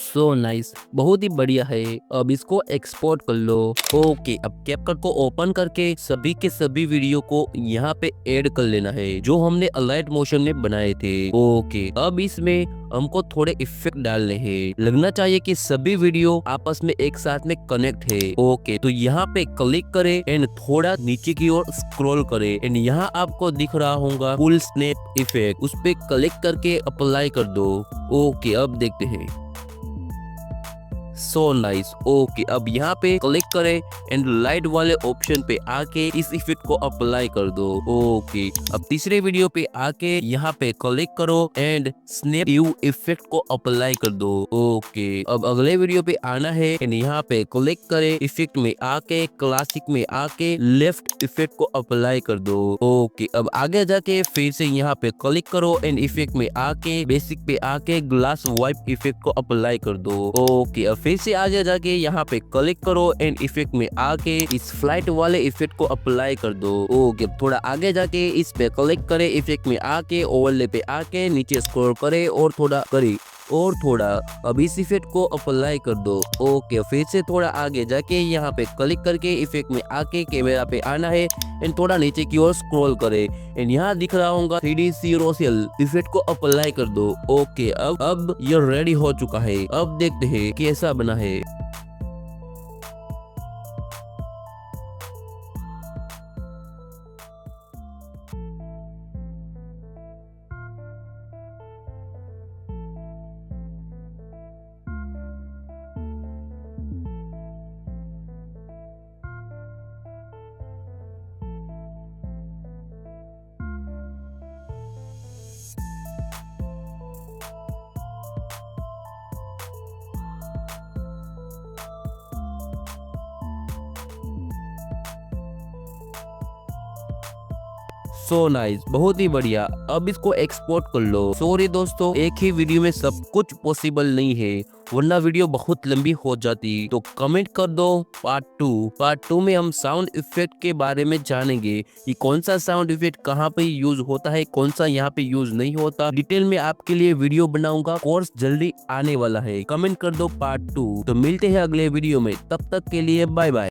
सो नाइस, बहुत ही बढ़िया है। अब इसको एक्सपोर्ट कर लो। ओके, अब कैपकट को ओपन करके सभी के सभी वीडियो को यहाँ पे ऐड कर लेना है जो हमने अलाइट मोशन में बनाए थे। ओके, अब इसमें हमको थोड़े इफेक्ट डालने हैं। लगना चाहिए कि सभी वीडियो आपस में एक साथ में कनेक्ट है। ओके, तो यहाँ पे क्लिक करें एंड थोड़ा नीचे की ओर स्क्रॉल करें एंड यहाँ आपको दिख रहा होगा फुल स्नैप इफेक्ट, उस पे क्लिक करके अप्लाई कर दो। ओके, अब देखते हैं। So nice. ओके, अब यहाँ पे क्लिक करें एंड लाइट वाले ऑप्शन पे आके इस इफेक्ट को अप्लाई कर दो। ओके, अब तीसरे वीडियो पे आके यहाँ पे क्लिक करो एंड स्नैप व्यू इफेक्ट को अप्लाई कर दो। ओके, अब अगले वीडियो पे आना है एंड यहाँ पे क्लिक करें, इफेक्ट में आके क्लासिक में आके लेफ्ट इफेक्ट को अप्लाई कर दो। ओके, अब आगे जाके फिर से यहाँ पे क्लिक करो एंड इफेक्ट में आके बेसिक पे आके ग्लास वाइप इफेक्ट को अप्लाई कर दो। ओके, अब फिर से आगे जाके यहाँ पे क्लिक करो एंड इफेक्ट में आके इस फ्लाइट वाले इफेक्ट को अप्लाई कर दो। ओके, अब थोड़ा आगे जाके इस पे क्लिक करे, इफेक्ट में आके ओवरले पे आके नीचे स्क्रॉल करे और थोड़ा करे और थोड़ा अब इस इफेक्ट को अप्लाई कर दो। ओके, फिर से थोड़ा आगे जाके यहाँ पे क्लिक करके इफेक्ट में आके कैमरा पे आना है एंड थोड़ा नीचे की ओर स्क्रॉल करे एंड यहाँ दिख रहा होगा 3D सीरोसियल इफेक्ट को अप्लाई कर दो। ओके, अब ये रेडी हो चुका है। अब देखते हैं कैसा बना है। सो नाइस, बहुत ही बढ़िया। अब इसको एक्सपोर्ट कर लो। सॉरी दोस्तों, एक ही वीडियो में सब कुछ पॉसिबल नहीं है, वरना वीडियो बहुत लंबी हो जाती। तो कमेंट कर दो पार्ट 2 में हम साउंड इफेक्ट के बारे में जानेंगे कि कौन सा साउंड इफेक्ट कहाँ पे यूज होता है, कौन सा यहाँ पे यूज नहीं होता। डिटेल में आपके लिए वीडियो बनाऊंगा, कोर्स जल्दी आने वाला है। कमेंट कर दो पार्ट 2। तो मिलते हैं अगले वीडियो में, तब तक के लिए बाय बाय।